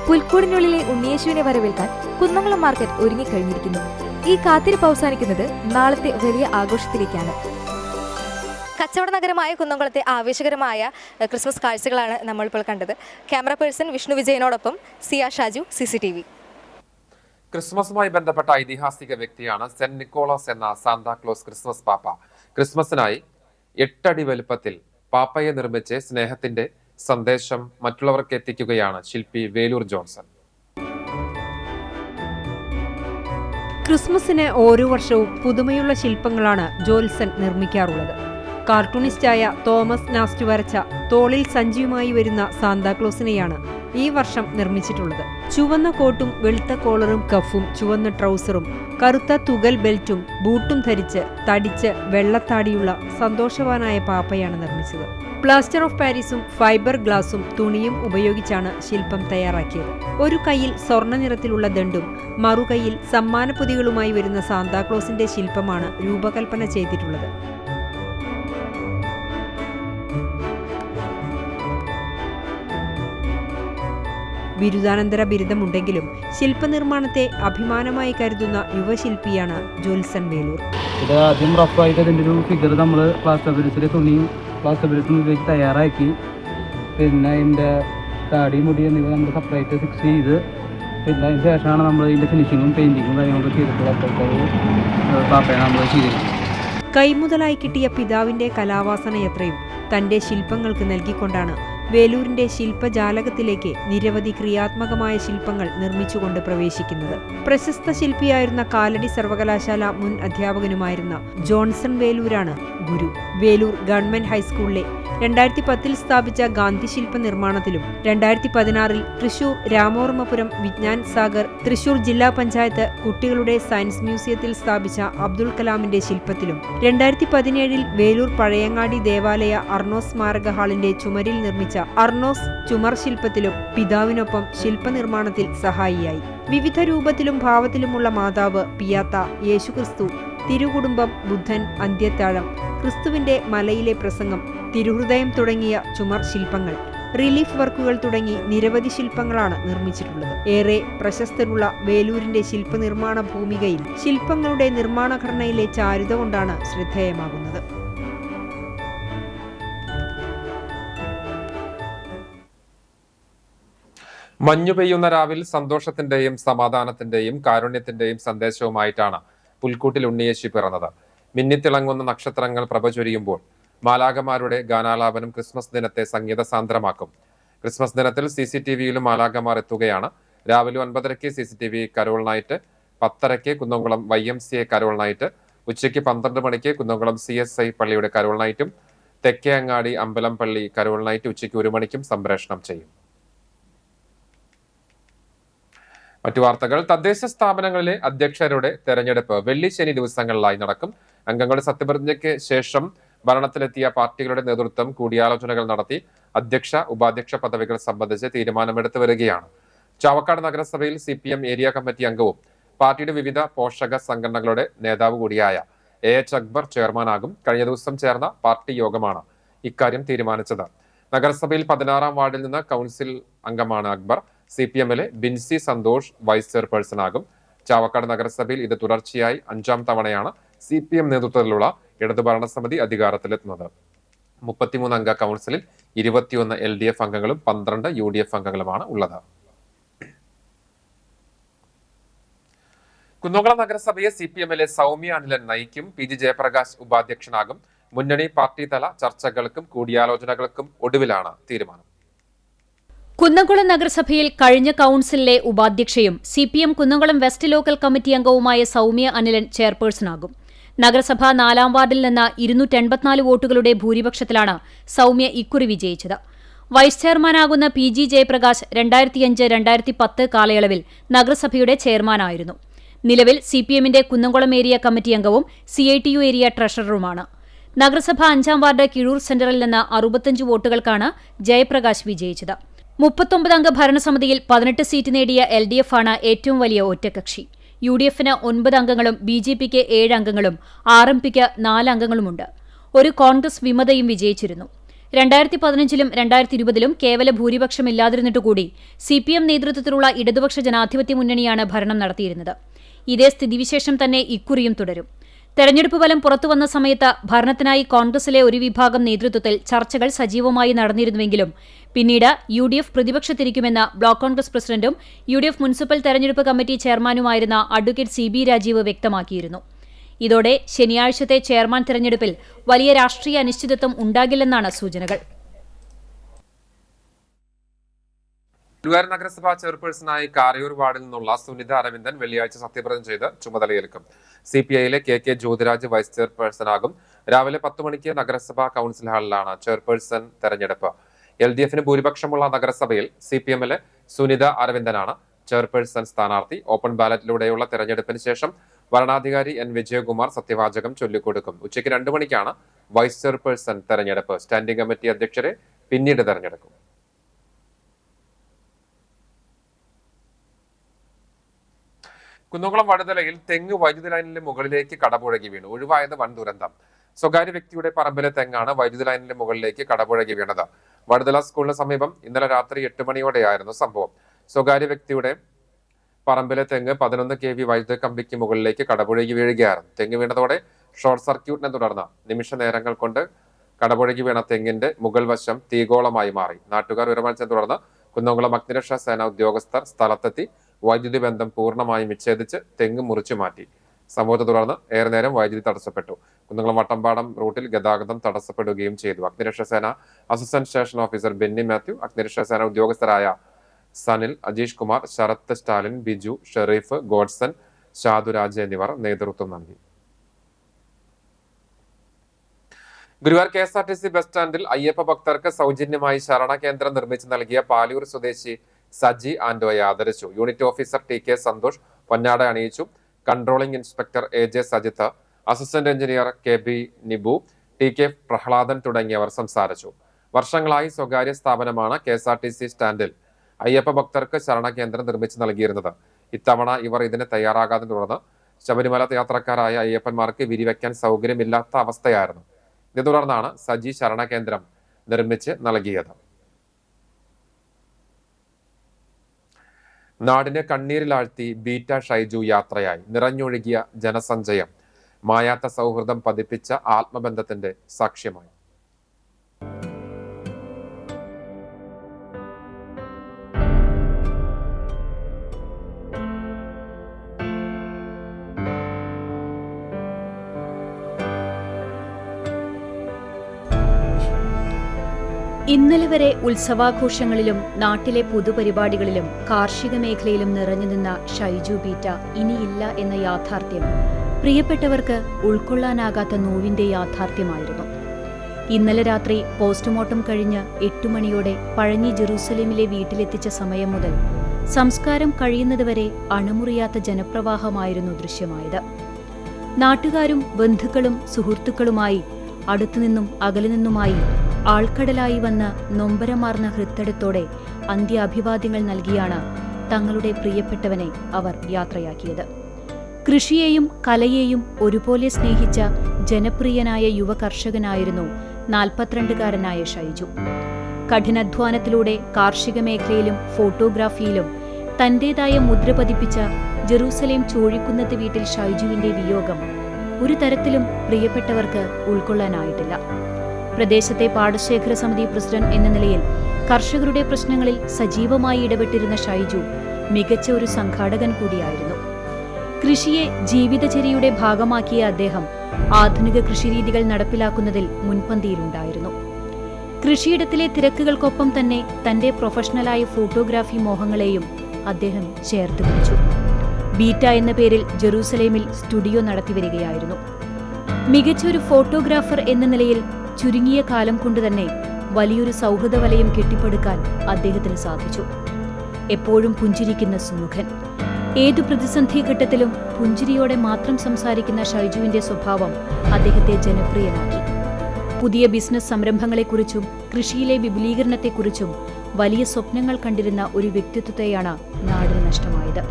പുൽക്കൂടിനുള്ളിലെ ഉണ്ണിയേശുവിനെ വരവേൽക്കാൻ കുന്നംകുളം മാർക്കറ്റ് ഒരുങ്ങിക്കഴിഞ്ഞിരിക്കുന്നു. ഈ കാത്തിരിപ്പ് അവസാനിക്കുന്നത് നാളത്തെ വലിയ ആഘോഷത്തിലേക്കാണ്. കച്ചവട നഗരമായ കുന്നംകുളത്തെ ആവേശകരമായ ക്രിസ്മസ് കാഴ്ചകളാണ് നമ്മളിപ്പോൾ കണ്ടത്. ക്യാമറ പേഴ്സൺ വിഷ്ണു വിജയനോടൊപ്പം സിയ ഷാജു, CCTV. ക്രിസ്മസുമായി ബന്ധപ്പെട്ട ഐതിഹാസിക വ്യക്തിയാണ് സെന്റ് നിക്കോളാസ് എന്ന സാന്താക്ലോസ് ക്രിസ്മസ് പാപ്പ. ക്രിസ്മസിനായി 8 അടി വലുപ്പത്തിൽ പാപ്പയെ നിർമ്മിച്ച് സ്നേഹത്തിന്റെ സന്ദേശം മറ്റുള്ളവർക്ക് എത്തിക്കുകയാണ് ശില്പി വേലൂർ ജോൺസൺ. ക്രിസ്മസിന് ഓരോ വർഷവും പുതുമയുള്ള ശില്പങ്ങളാണ് ജോൽസൺ നിർമ്മിക്കാറുള്ളത്. കാർട്ടൂണിസ്റ്റായ തോമസ് നാസ്റ്റ് വരച്ച തോളിൽ സഞ്ചിയുമായി വരുന്ന സാന്താക്ലോസിനെയാണ് ഈ വർഷം നിർമ്മിച്ചിട്ടുള്ളത്. ചുവന്ന കോട്ടും വെളുത്ത കോളറും കഫും ചുവന്ന ട്രൗസറും കറുത്ത തുകൽ ബെൽറ്റും ബൂട്ടും ധരിച്ച് തടിച്ച് വെള്ളത്താടിയുള്ള സന്തോഷവാനായ പാപ്പയാണ് നിർമ്മിച്ചത്. പ്ലാസ്റ്റർ ഓഫ് പാരീസും ഫൈബർ ഗ്ലാസും തുണിയും ഉപയോഗിച്ചാണ് ശില്പം തയ്യാറാക്കിയത്. ഒരു കൈയിൽ സ്വർണ്ണ നിറത്തിലുള്ള ദണ്ടും മറുകൈയിൽ സമ്മാനപ്പൊതികളുമായി വരുന്ന സാന്താക്ലോസിന്റെ ശില്പമാണ് രൂപകൽപ്പന ചെയ്തിട്ടുള്ളത്. ബിരുദാനന്തര ബിരുദമുണ്ടെങ്കിലും ശില്പനിർമ്മാണത്തെ അഭിമാനമായി കരുതുന്ന യുവശില്പിയാണ് ജോൽസൺ വേലൂർ. ഇത് ആദ്യം റഫായിട്ട് അതിൻ്റെ ഒരു ഫിഗർ നമ്മൾ പ്ലാസ്റ്റർ പെരിസിലെ തുണിയും പ്ലാസ്റ്റർ പെരിസും ഉപയോഗിച്ച് തയ്യാറാക്കി. പിന്നെ അതിൻ്റെ താടി മുടി എന്നിവ നമ്മൾ സെപ്പറേറ്റ് ഫിക്സ് ചെയ്ത് പിന്നെ അതിന് ശേഷമാണ് നമ്മൾ ഇതിൻ്റെ ഫിനിഷിങ്ങും പെയിൻറ്റിങ്ങും കാര്യങ്ങളൊക്കെ ചെയ്തിട്ടുള്ള പാപ്പയാണ് നമ്മൾ ചെയ്തിരുന്നത്. കൈമുതലായി കിട്ടിയ പിതാവിന്റെ കലാവാസനയത്രയും തന്റെ ശില്പങ്ങൾക്ക് നൽകിക്കൊണ്ടാണ് വേലൂരിന്റെ ശില്പജാലകത്തിലേക്ക് നിരവധി ക്രിയാത്മകമായ ശില്പങ്ങൾ നിർമ്മിച്ചുകൊണ്ട് പ്രവേശിക്കുന്നത്. പ്രശസ്ത ശില്പിയായിരുന്ന കാലടി സർവകലാശാല മുൻ അധ്യാപകനുമായിരുന്ന ജോൺസൺ വേലൂരാണ് ഗുരു. വേലൂർ ഗവൺമെന്റ് ഹൈസ്കൂളിലെ 2010 സ്ഥാപിച്ച ഗാന്ധി ശില്പ നിർമ്മാണത്തിലും 2016 തൃശൂർ രാമവർമ്മപുരം വിജ്ഞാൻ സാഗർ തൃശൂർ ജില്ലാ പഞ്ചായത്ത് കുട്ടികളുടെ സയൻസ് മ്യൂസിയത്തിൽ സ്ഥാപിച്ച അബ്ദുൾ കലാമിന്റെ ശില്പത്തിലും 2017 വേലൂർ പഴയങ്ങാടി ദേവാലയ അർണോസ് സ്മാരക ഹാളിന്റെ ചുമരിൽ നിർമ്മിച്ച അർണോസ് ചുമർ ശില്പത്തിലും പിതാവിനൊപ്പം ശില്പനിർമ്മാണത്തിൽ സഹായിയായി. വിവിധ രൂപത്തിലും ഭാവത്തിലുമുള്ള മാതാവ്, പിയാത്ത, യേശുക്രിസ്തു, തിരുകുടുംബം, ബുദ്ധൻ, അന്ത്യത്താഴം, ക്രിസ്തുവിന്റെ മലയിലെ പ്രസംഗം, തിരുഹൃദയം തുടങ്ങിയ ചുമർ ശില്പങ്ങൾ, റിലീഫ് വർക്കുകൾ തുടങ്ങി നിരവധി ശില്പങ്ങളാണ് നിർമ്മിച്ചിട്ടുള്ളത്. ഏറെ പ്രശസ്തരുള്ള വേലൂരിന്റെ ശില്പനിർമ്മാണ ഭൂമികയിൽ ശില്പങ്ങളുടെ നിർമ്മാണ ഘടനയിലെ ചാരുത കൊണ്ടാണ് ശ്രദ്ധേയമാകുന്നത്. മഞ്ഞു പെയ്യുന്ന രാവിൽ സന്തോഷത്തിന്റെയും സമാധാനത്തിന്റെയും കാരുണ്യത്തിന്റെയും സന്ദേശവുമായിട്ടാണ് പുൽക്കൂട്ടിൽ ഉണ്ണിയേശു പിറന്നത്. മിന്നിത്തിളങ്ങുന്ന നക്ഷത്രങ്ങൾ പ്രഭ ചൊരിയുമ്പോൾ മാലാഖമാരുടെ ഗാനാലാപനം ക്രിസ്മസ് ദിനത്തെ സംഗീത സാന്ദ്രമാക്കും. ക്രിസ്മസ് ദിനത്തിൽ CCTVയിലും മാലാഖമാർ എത്തുകയാണ്. രാവിലെ 9:30 CCTV Carol night, 10:30 Kunnamkulam YMCA Carol night, ഉച്ചയ്ക്ക് 12 മണിക്ക് കുന്നംകുളം CSI പള്ളിയുടെ കരോൾ നൈറ്റും തെക്കേ അങ്ങാടി അമ്പലം പള്ളി കരോൾ നൈറ്റ് ഉച്ചയ്ക്ക് 1 മണിക്കും സംപ്രേഷണം ചെയ്യും. മറ്റു വാർത്തകൾ. തദ്ദേശ സ്ഥാപനങ്ങളിലെ അധ്യക്ഷരുടെ തെരഞ്ഞെടുപ്പ് വെള്ളി ശനി ദിവസങ്ങളിലായി നടക്കും. അംഗങ്ങളുടെ സത്യപ്രതിജ്ഞയ്ക്ക് ശേഷം ഭരണത്തിലെത്തിയ പാർട്ടികളുടെ നേതൃത്വം കൂടിയാലോചനകൾ നടത്തി അധ്യക്ഷ ഉപാധ്യക്ഷ പദവികൾ സംബന്ധിച്ച് തീരുമാനമെടുത്തു വരികയാണ്. ചാവക്കാട് നഗരസഭയിൽ CPM ഏരിയ കമ്മിറ്റി അംഗവും പാർട്ടിയുടെ വിവിധ പോഷക സംഘടനകളുടെ നേതാവ് കൂടിയായ AH അക്ബർ ചെയർമാനാകും. കഴിഞ്ഞ ദിവസം ചേർന്ന പാർട്ടി യോഗമാണ് ഇക്കാര്യം തീരുമാനിച്ചത്. നഗരസഭയിൽ 16-ാം വാർഡിൽ നിന്ന് കൗൺസിൽ അംഗമാണ് അക്ബർ. CPMലെ ബിൻസി സന്തോഷ് വൈസ് ചെയർപേഴ്സണാകും. ചാവക്കാട് നഗരസഭയിൽ ഇത് തുടർച്ചയായി 5-ാം തവണയാണ് CPM നേതൃത്വത്തിലുള്ള ഇടതു ഭരണസമിതി അധികാരത്തിലെത്തുന്നത്. 33 അംഗ കൗൺസിലിൽ 21 LDF അംഗങ്ങളും 12 UDF അംഗങ്ങളുമാണ് ഉള്ളത്. കുന്നംകുളം നഗരസഭയെ CPMലെ സൗമ്യ അനിലൻ നയിക്കും. PG ജയപ്രകാശ് ഉപാധ്യക്ഷനാകും. മുന്നണി പാർട്ടി തല ചർച്ചകൾക്കും കൂടിയാലോചനകൾക്കും ഒടുവിലാണ് തീരുമാനം. കുന്നംകുളം നഗരസഭയിൽ കഴിഞ്ഞ കൌൺസിലിലെ ഉപാധ്യക്ഷയും CPM Kunnamkulam west local committee അംഗവുമായ സൗമ്യ അനിലൻ ചെയർപേഴ്സണാകും. നഗരസഭ 4-ാം വാർഡിൽ നിന്ന് 284 വോട്ടുകളുടെ ഭൂരിപക്ഷത്തിലാണ് സൗമ്യ ഇക്കുറി വിജയിച്ചത്. വൈസ് ചെയർമാനാകുന്ന PG ജയപ്രകാശ് 2005-2010 കാലയളവിൽ നഗരസഭയുടെ ചെയർമാനായിരുന്നു. നിലവിൽ CPMന്റെ കുന്നംകുളം ഏരിയ കമ്മിറ്റി അംഗവും CITU ഏരിയ ട്രഷററുമാണ്. നഗരസഭ 5-ാം വാർഡ് കിഴൂർ സെന്ററിൽ നിന്ന് 65 വോട്ടുകൾക്കാണ് ജയപ്രകാശ് വിജയിച്ചത്. 39 അംഗ ഭരണസമിതിയിൽ 18 സീറ്റ് നേടിയ LDF ആണ് ഏറ്റവും വലിയ ഒറ്റക്കക്ഷി. UDFന് 9 അംഗങ്ങളും BJPക്ക് 7 അംഗങ്ങളും RMPക്ക് 4 അംഗങ്ങളുമുണ്ട്. ഒരു കോൺഗ്രസ് വിമതയും വിജയിച്ചിരുന്നു. 2015-ലും 2020-ലും കേവല ഭൂരിപക്ഷമില്ലാതിരുന്നിട്ടുകൂടി CPM നേതൃത്വത്തിലുള്ള ഇടതുപക്ഷ ജനാധിപത്യ മുന്നണിയാണ് ഭരണം നടത്തിയിരുന്നത്. ഇതേ സ്ഥിതിവിശേഷം തന്നെ ഇക്കുറിയും തുടരും. തെരഞ്ഞെടുപ്പ് ഫലം പുറത്തുവന്ന സമയത്ത് ഭരണത്തിനായി കോൺഗ്രസിലെ ഒരു വിഭാഗം നേതൃത്വത്തിൽ ചർച്ചകൾ സജീവമായി നടന്നിരുന്നുവെങ്കിലും പിന്നീട് UDF പ്രതിപക്ഷത്തിരിക്കുമെന്ന് ബ്ലോക്ക് കോൺഗ്രസ് പ്രസിഡന്റും UDF മുനിസിപ്പൽ തെരഞ്ഞെടുപ്പ് കമ്മിറ്റി ചെയർമാനുമായിരുന്ന അഡ്വക്കേറ്റ് CB രാജീവ് വ്യക്തമാക്കിയിരുന്നു. ഇതോടെ ശനിയാഴ്ചത്തെ ചെയർമാൻ തെരഞ്ഞെടുപ്പിൽ വലിയ രാഷ്ട്രീയ അനിശ്ചിതത്വം ഉണ്ടാകില്ലെന്നാണ് സൂചനകൾ. ഗുരുവായൂർ നഗരസഭാ ചെയർപേഴ്സണായി കാരയൂർ വാർഡിൽ നിന്നുള്ള സുനിത അരവിന്ദൻ വെള്ളിയാഴ്ച സത്യപ്രതിജ്ഞ ചെയ്ത് ചുമതലയേൽക്കും. CPIയിലെ KK ജ്യോതിരാജ് വൈസ് ചെയർപേഴ്സണാകും. രാവിലെ 10 മണിക്ക് നഗരസഭാ കൌൺസിൽ ഹാളിലാണ് ചെയർപേഴ്സൺ തെരഞ്ഞെടുപ്പ്. LDFന് ഭൂരിപക്ഷമുള്ള നഗരസഭയിൽ CPMലെ സുനിത അരവിന്ദനാണ് ചെയർപേഴ്സൺ സ്ഥാനാർത്ഥി. ഓപ്പൺ ബാലറ്റിലൂടെയുള്ള തെരഞ്ഞെടുപ്പിന് ശേഷം വരണാധികാരി N വിജയകുമാർ സത്യവാചകം ചൊല്ലിക്കൊടുക്കും. ഉച്ചയ്ക്ക് 2 മണിക്കാണ് വൈസ് ചെയർപേഴ്സൺ തെരഞ്ഞെടുപ്പ്. സ്റ്റാൻഡിംഗ് കമ്മിറ്റി അധ്യക്ഷരെ പിന്നീട് തെരഞ്ഞെടുക്കും. കുന്നംകുളം വടുതലയിൽ തെങ്ങ് വൈദ്യുതി ലൈനിന്റെ മുകളിലേക്ക് കടപുഴകി വീണു. ഒഴിവായത് വൻ ദുരന്തം. സ്വകാര്യ വ്യക്തിയുടെ പറമ്പിലെ തെങ്ങാണ് വൈദ്യുതി ലൈനിന്റെ മുകളിലേക്ക് കടപുഴകി വീണത്. വടുതല സ്കൂളിന് സമീപം ഇന്നലെ രാത്രി 8 മണിയോടെയായിരുന്നു സംഭവം. സ്വകാര്യ വ്യക്തിയുടെ പറമ്പിലെ തെങ്ങ് 11 kV വൈദ്യുത കമ്പിക്ക് മുകളിലേക്ക് കടപുഴകി വീഴുകയായിരുന്നു. തെങ്ങ് വീണതോടെ ഷോർട്ട് സർക്യൂട്ടിനെ തുടർന്ന് നിമിഷ നേരങ്ങൾ കൊണ്ട് കടപുഴകി വീണ തെങ്ങിന്റെ മുകൾ വശം തീഗോളമായി മാറി. നാട്ടുകാർ വിവരമറിച്ചതിനെ തുടർന്ന് കുന്നംകുളം അഗ്നിരക്ഷാ സേന ഉദ്യോഗസ്ഥർ സ്ഥലത്തെത്തി വൈദ്യുതി ബന്ധം പൂർണ്ണമായും വിച്ഛേദിച്ച് തെങ്ങ് മുറിച്ചു മാറ്റി. സംഭവത്തെ തുടർന്ന് ഏറെ നേരം വൈദ്യുതി തടസ്സപ്പെട്ടു. കുന്നംകുളം വട്ടമ്പാടം റൂട്ടിൽ ഗതാഗതം തടസ്സപ്പെടുകയും ചെയ്തു. അഗ്നിരക്ഷാ സേന assistant station officer Benny Mathew, അഗ്നിരക്ഷാ സേന ഉദ്യോഗസ്ഥരായ സനിൽ, അജീഷ് കുമാർ, ശരത്, സ്റ്റാലിൻ, ബിജു, ഷെറീഫ്, ഗോഡ്സൺ, ഷാദുരാജ് എന്നിവർ നേതൃത്വം നൽകി. ഗുരുവായൂർ KSRTC ബസ് സ്റ്റാൻഡിൽ അയ്യപ്പ ഭക്തർക്ക് സൗജന്യമായി ശരണ കേന്ദ്രം നിർമ്മിച്ചു നൽകിയ പാലൂർ സ്വദേശി സജി ആന്റോയെ ആദരിച്ചു. യൂണിറ്റ് ഓഫീസർ TK സന്തോഷ് പൊന്നാട അണിയിച്ചു. Controlling inspector AJ Sajith, assistant engineer KB Nibu, TK Prahladan തുടങ്ങിയവർ സംസാരിച്ചു. വർഷങ്ങളായി സ്വകാര്യ സ്ഥാപനമാണ് KSRTC സ്റ്റാൻഡിൽ അയ്യപ്പ ഭക്തർക്ക് ശരണ കേന്ദ്രം നിർമ്മിച്ചു നൽകിയിരുന്നത്. ഇത്തവണ ഇവർ ഇതിന് തയ്യാറാകാതെ തുടർന്ന് ശബരിമല യാത്രക്കാരായ അയ്യപ്പന്മാർക്ക് വിരിവെക്കാൻ സൗകര്യമില്ലാത്ത അവസ്ഥയായിരുന്നു. ഇതേ തുടർന്നാണ് സജി ശരണ കേന്ദ്രം നിർമ്മിച്ച് നൽകിയത്. നാടിനെ കണ്ണീരിലാഴ്ത്തി ബീറ്റ ഷൈജു യാത്രയായി. നിറഞ്ഞൊഴുകിയ ജനസഞ്ചയം മായാത്ത സൗഹൃദം പതിപ്പിച്ച ആത്മബന്ധത്തിന്റെ സാക്ഷ്യമായി. ഇന്നലെ വരെ ഉത്സവാഘോഷങ്ങളിലും നാട്ടിലെ പൊതുപരിപാടികളിലും കാർഷിക മേഖലയിലും നിറഞ്ഞുനിന്ന ഷൈജു ബീറ്റ ഇനിയില്ല എന്ന യാഥാർത്ഥ്യം പ്രിയപ്പെട്ടവർക്ക് ഉൾക്കൊള്ളാനാകാത്ത നോവിന്റെ യാഥാർത്ഥ്യമായിരുന്നു. ഇന്നലെ രാത്രി പോസ്റ്റ്മോർട്ടം കഴിഞ്ഞ് 8 മണിയോടെ പഴഞ്ഞി ജെറൂസലേമിലെ വീട്ടിലെത്തിച്ച സമയം മുതൽ സംസ്കാരം കഴിയുന്നതുവരെ അണമുറിയാത്ത ജനപ്രവാഹമായിരുന്നു ദൃശ്യമായത്. നാട്ടുകാരും ബന്ധുക്കളും സുഹൃത്തുക്കളുമായി അടുത്തുനിന്നും അകലുനിന്നുമായി ആൾക്കടലായി വന്ന നൊമ്പരമാർന്ന ഹൃത്തടത്തോടെ അന്ത്യാഭിവാദ്യങ്ങൾ നൽകിയാണ് തങ്ങളുടെ പ്രിയപ്പെട്ടവനെ അവർ യാത്രയാക്കിയത്. കൃഷിയെയും കലയെയും ഒരുപോലെ സ്നേഹിച്ച ജനപ്രിയനായ യുവ കർഷകനായിരുന്നു 42-കാരനായ ഷൈജു. കഠിനാധ്വാനത്തിലൂടെ കാർഷിക മേഖലയിലും ഫോട്ടോഗ്രാഫിയിലും തന്റേതായ മുദ്ര പതിപ്പിച്ച ജെറൂസലേം ചോഴിക്കുന്നത്ത് വീട്ടിൽ ഷൈജുവിന്റെ വിയോഗം ഒരു തരത്തിലും പ്രിയപ്പെട്ടവർക്ക് ഉൾക്കൊള്ളാനായിട്ടില്ല. പ്രദേശത്തെ പാടശേഖര സമിതി പ്രസിഡന്റ് എന്ന നിലയിൽ കർഷകരുടെ പ്രശ്നങ്ങളിൽ സജീവമായി ഇടപെട്ടിരുന്ന ഷൈജു മികച്ച ഒരു സംഘാടകൻ കൂടിയായിരുന്നു. കൃഷിയെ ജീവിതചര്യയുടെ ഭാഗമാക്കിയ അദ്ദേഹം ആധുനിക കൃഷിരീതികൾ നടപ്പിലാക്കുന്നതിൽ മുൻപന്തിയിലുണ്ടായിരുന്നു. കൃഷിയിടത്തിലെ തിരക്കുകൾക്കൊപ്പം തന്നെ തന്റെ പ്രൊഫഷണലായ ഫോട്ടോഗ്രാഫി മോഹങ്ങളെയും അദ്ദേഹം ചേർത്ത് പിടിച്ചു. ബീറ്റ എന്ന പേരിൽ ജെറൂസലേമിൽ സ്റ്റുഡിയോ നടത്തിവരികയായിരുന്നു. മികച്ച ഒരു ഫോട്ടോഗ്രാഫർ എന്ന നിലയിൽ ചുരുങ്ങിയ കാലം കൊണ്ടുതന്നെ വലിയൊരു സൗഹൃദ വലയം കെട്ടിപ്പടുക്കാൻ അദ്ദേഹത്തിന് സാധിച്ചു. എപ്പോഴും പുഞ്ചിരിക്കുന്ന സുമുഖൻ, ഏതു പ്രതിസന്ധി ഘട്ടത്തിലും പുഞ്ചിരിയോടെ മാത്രം സംസാരിക്കുന്ന ഷൈജുവിന്റെ സ്വഭാവം അദ്ദേഹത്തെ ജനപ്രിയനാക്കി. പുതിയ ബിസിനസ് സംരംഭങ്ങളെക്കുറിച്ചും കൃഷിയിലെ വിപുലീകരണത്തെക്കുറിച്ചും വലിയ സ്വപ്നങ്ങൾ കണ്ടിരുന്ന ഒരു വ്യക്തിത്വത്തെയാണ് നാടിന് നഷ്ടമായത്.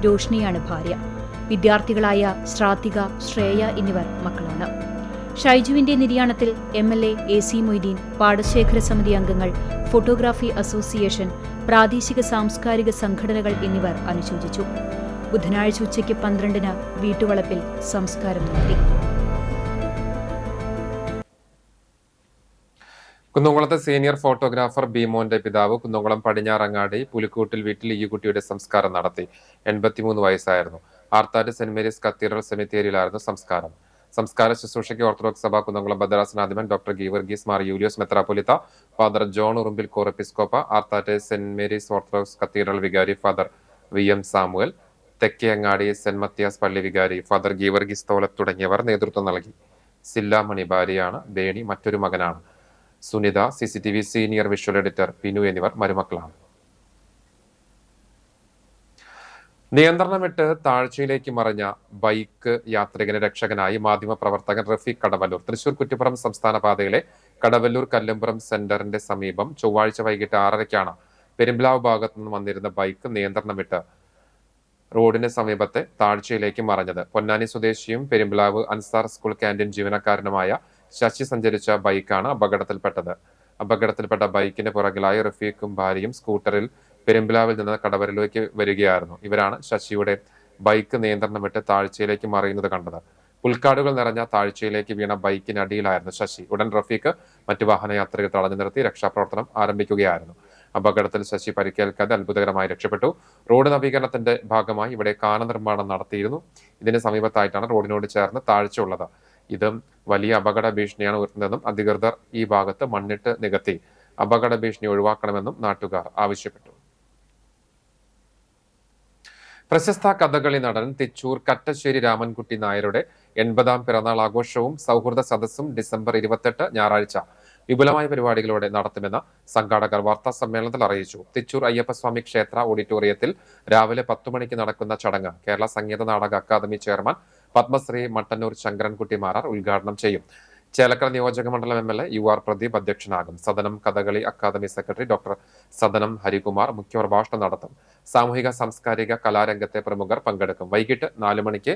രോഷ്നിയാണ് ഭാര്യ. വിദ്യാർത്ഥികളായ ശ്രാത്തിക, ശ്രേയ എന്നിവർ മക്കളാണ്. ഷൈജുവിന്റെ നിര്യാണത്തിൽ MLA AC മൊയ്തീൻ, പാടശേഖര സമിതി അംഗങ്ങൾ, ഫോട്ടോഗ്രാഫി അസോസിയേഷൻ, പ്രാദേശിക സാംസ്കാരിക സംഘടനകൾ എന്നിവർ അനുശോചിച്ചു. ബുധനാഴ്ച ഉച്ചയ്ക്ക് 12-ന് വീട്ടുവളപ്പിൽ സംസ്കാരം നടത്തി. കുന്നംകുളത്തെ സീനിയർ ഫോട്ടോഗ്രാഫർ ബീമോന്റെ പിതാവ് കുന്നംകുളം പടിഞ്ഞാറങ്ങാടി പുലിക്കൂട്ടിൽ വീട്ടിൽ ഈക്കുട്ടിയുടെ സംസ്കാരം നടത്തി. 83 വയസ്സായിരുന്നു. ആർത്താറ്റ് സെന്റ് മേരീസ് കത്തീഡ്രൽ സെമിത്തേരിയിലായിരുന്നു സംസ്കാരം. സംസ്കാര ശുശ്രൂഷയ്ക്ക് ഓർത്തഡോക്സ് സഭ കുന്നംകുളം ഭദ്രാസനാധിപൻ ഡോക്ടർ ഗീവർഗീസ് മാർ യൂലിയോസ് മെത്രാപ്പൊലിത്ത, ഫാദർ ജോൺ ഉറുമ്പിൽ കോർ എപ്പിസ്കോപ്പ, ആർത്താറ്റ് സെന്റ് മേരീസ് ഓർത്തഡോക്സ് കത്തീഡ്രൽ വികാരി ഫാദർ VM സാമുവൽ, തെക്കേയങ്ങാടി സെന്റ് മത്തിയാസ് പള്ളി വികാരി ഫാദർ ഗീവർഗീസ് തോലത്ത് തുടങ്ങിയവർ നേതൃത്വം നൽകി. സില്ല മണി ഭാര്യയാണ്. ബേണി മറ്റൊരു മകനാണ്. Sunitha CCTV senior visual editor Pinu എന്നിവർ മരുമക്കളാണ്. നിയന്ത്രണം വിട്ട് താഴ്ചയിലേക്ക് മറിഞ്ഞ ബൈക്ക് യാത്രികന് രക്ഷകനായി മാധ്യമപ്രവർത്തകൻ റഫീഖ് കടവല്ലൂർ. തൃശൂർ കുറ്റിപ്പുറം സംസ്ഥാന പാതയിലെ കടവല്ലൂർ കല്ലുംപുറം സെന്ററിന്റെ സമീപം ചൊവ്വാഴ്ച വൈകിട്ട് 6:30-ക്കാണ് പെരുമ്പ്ലാവ് ഭാഗത്തു നിന്ന് വന്നിരുന്ന ബൈക്ക് നിയന്ത്രണം വിട്ട് റോഡിന് സമീപത്തെ താഴ്ചയിലേക്ക് മറിഞ്ഞത്. പൊന്നാനി സ്വദേശിയും പെരുമ്പ്ലാവ് അൻസാർ സ്കൂൾ ക്യാന്റീൻ ജീവനക്കാരനുമായ ശശി സഞ്ചരിച്ച ബൈക്കാണ് അപകടത്തിൽപ്പെട്ടത്. അപകടത്തിൽപ്പെട്ട ബൈക്കിന് പുറകിലായി റഫീഖും ഭാര്യയും സ്കൂട്ടറിൽ പെരുമ്പ്ലാവിൽ നിന്ന് കടവരയിലേക്ക് വരികയായിരുന്നു. ഇവരാണ് ശശിയുടെ ബൈക്ക് നിയന്ത്രണം വിട്ട് താഴ്ചയിലേക്ക് മറിയുന്നത് കണ്ടത്. പുൽക്കാടുകൾ നിറഞ്ഞ താഴ്ചയിലേക്ക് വീണ ബൈക്കിനടിയിലായിരുന്നു ശശി. ഉടൻ റഫീഖ് മറ്റു വാഹനയാത്രികർ തടഞ്ഞു നിർത്തി രക്ഷാപ്രവർത്തനം ആരംഭിക്കുകയായിരുന്നു. അപകടത്തിൽ ശശി പരിക്കേൽക്കാതെ അത്ഭുതകരമായി രക്ഷപ്പെട്ടു. റോഡ് നവീകരണത്തിന്റെ ഭാഗമായി ഇവിടെ കാന നിർമ്മാണം നടത്തിയിരുന്നു. ഇതിന് സമീപത്തായിട്ടാണ് റോഡിനോട് ചേർന്ന് താഴ്ച ഉള്ളത്. ഇതും വലിയ അപകട ഭീഷണിയാണ് ഉയർത്തുന്നതെന്നും അധികൃതർ ഈ ഭാഗത്ത് മണ്ണിട്ട് നികത്തി അപകട ഭീഷണി ഒഴിവാക്കണമെന്നും നാട്ടുകാർ ആവശ്യപ്പെട്ടു. പ്രശസ്ത കഥകളി നടൻ തിച്ചൂർ കറ്റശ്ശേരി രാമൻകുട്ടി നായരുടെ 80ാം പിറന്നാൾ ആഘോഷവും സൗഹൃദ സദസ്സും ഡിസംബർ 28 ഞായറാഴ്ച വിപുലമായ പരിപാടികളോടെ നടത്തുമെന്ന് സംഘാടകർ വാർത്താ സമ്മേളനത്തിൽ അറിയിച്ചു. തിച്ചൂർ അയ്യപ്പസ്വാമി ക്ഷേത്ര ഓഡിറ്റോറിയത്തിൽ രാവിലെ 10 മണിക്ക് നടക്കുന്ന ചടങ്ങ് കേരള സംഗീത നാടക അക്കാദമി ചെയർമാൻ പത്മശ്രീ മട്ടന്നൂർ ശങ്കരൻകുട്ടി മാരാർ ഉദ്ഘാടനം ചെയ്യും. ചേലക്കര നിയോജക മണ്ഡലം MLA UR പ്രദീപ് അധ്യക്ഷനാകും. സദനം കഥകളി അക്കാദമി സെക്രട്ടറി ഡോക്ടർ സദനം ഹരികുമാർ മുഖ്യപ്രഭാഷണം നടത്തും. സാമൂഹിക സാംസ്കാരിക കലാരംഗത്തെ പ്രമുഖർ പങ്കെടുക്കും. വൈകിട്ട് 4 മണിക്ക്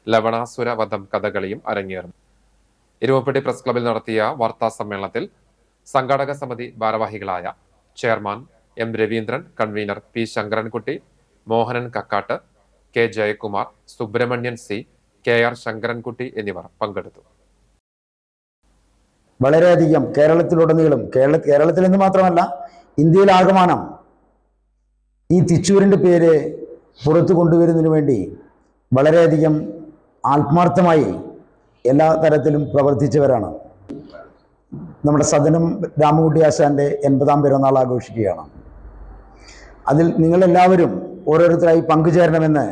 ലവണാസുര വധം കഥകളിയും അരങ്ങേറും. ഇരുവപ്പടി പ്രസ് ക്ലബിൽ നടത്തിയ വാർത്താ സമ്മേളനത്തിൽ സംഘാടക സമിതി ഭാരവാഹികളായ chairman M Raveendran, convener P Sankarankutty, Mohanan Kakkat, K Jayakumar, Subrahmanyan C, KR Sankarankutty എന്നിവർ പങ്കെടുത്തു. വളരെയധികം കേരളത്തിലുടനീളം കേരളത്തിൽ എന്ന് മാത്രമല്ല ഇന്ത്യയിലാകമാനം ഈ തിച്ചൂരിൻ്റെ പേര് പുറത്തു കൊണ്ടുവരുന്നതിന് വേണ്ടി വളരെയധികം ആത്മാർത്ഥമായി എല്ലാ തരത്തിലും പ്രവർത്തിച്ചവരാണ്. നമ്മുടെ സദനം രാമൻകുട്ടി ആശാൻ്റെ 80ാം പിറന്നാൾ ആഘോഷിക്കുകയാണ്. അതിൽ നിങ്ങളെല്ലാവരും ഓരോരുത്തരായി പങ്കുചേരണമെന്ന്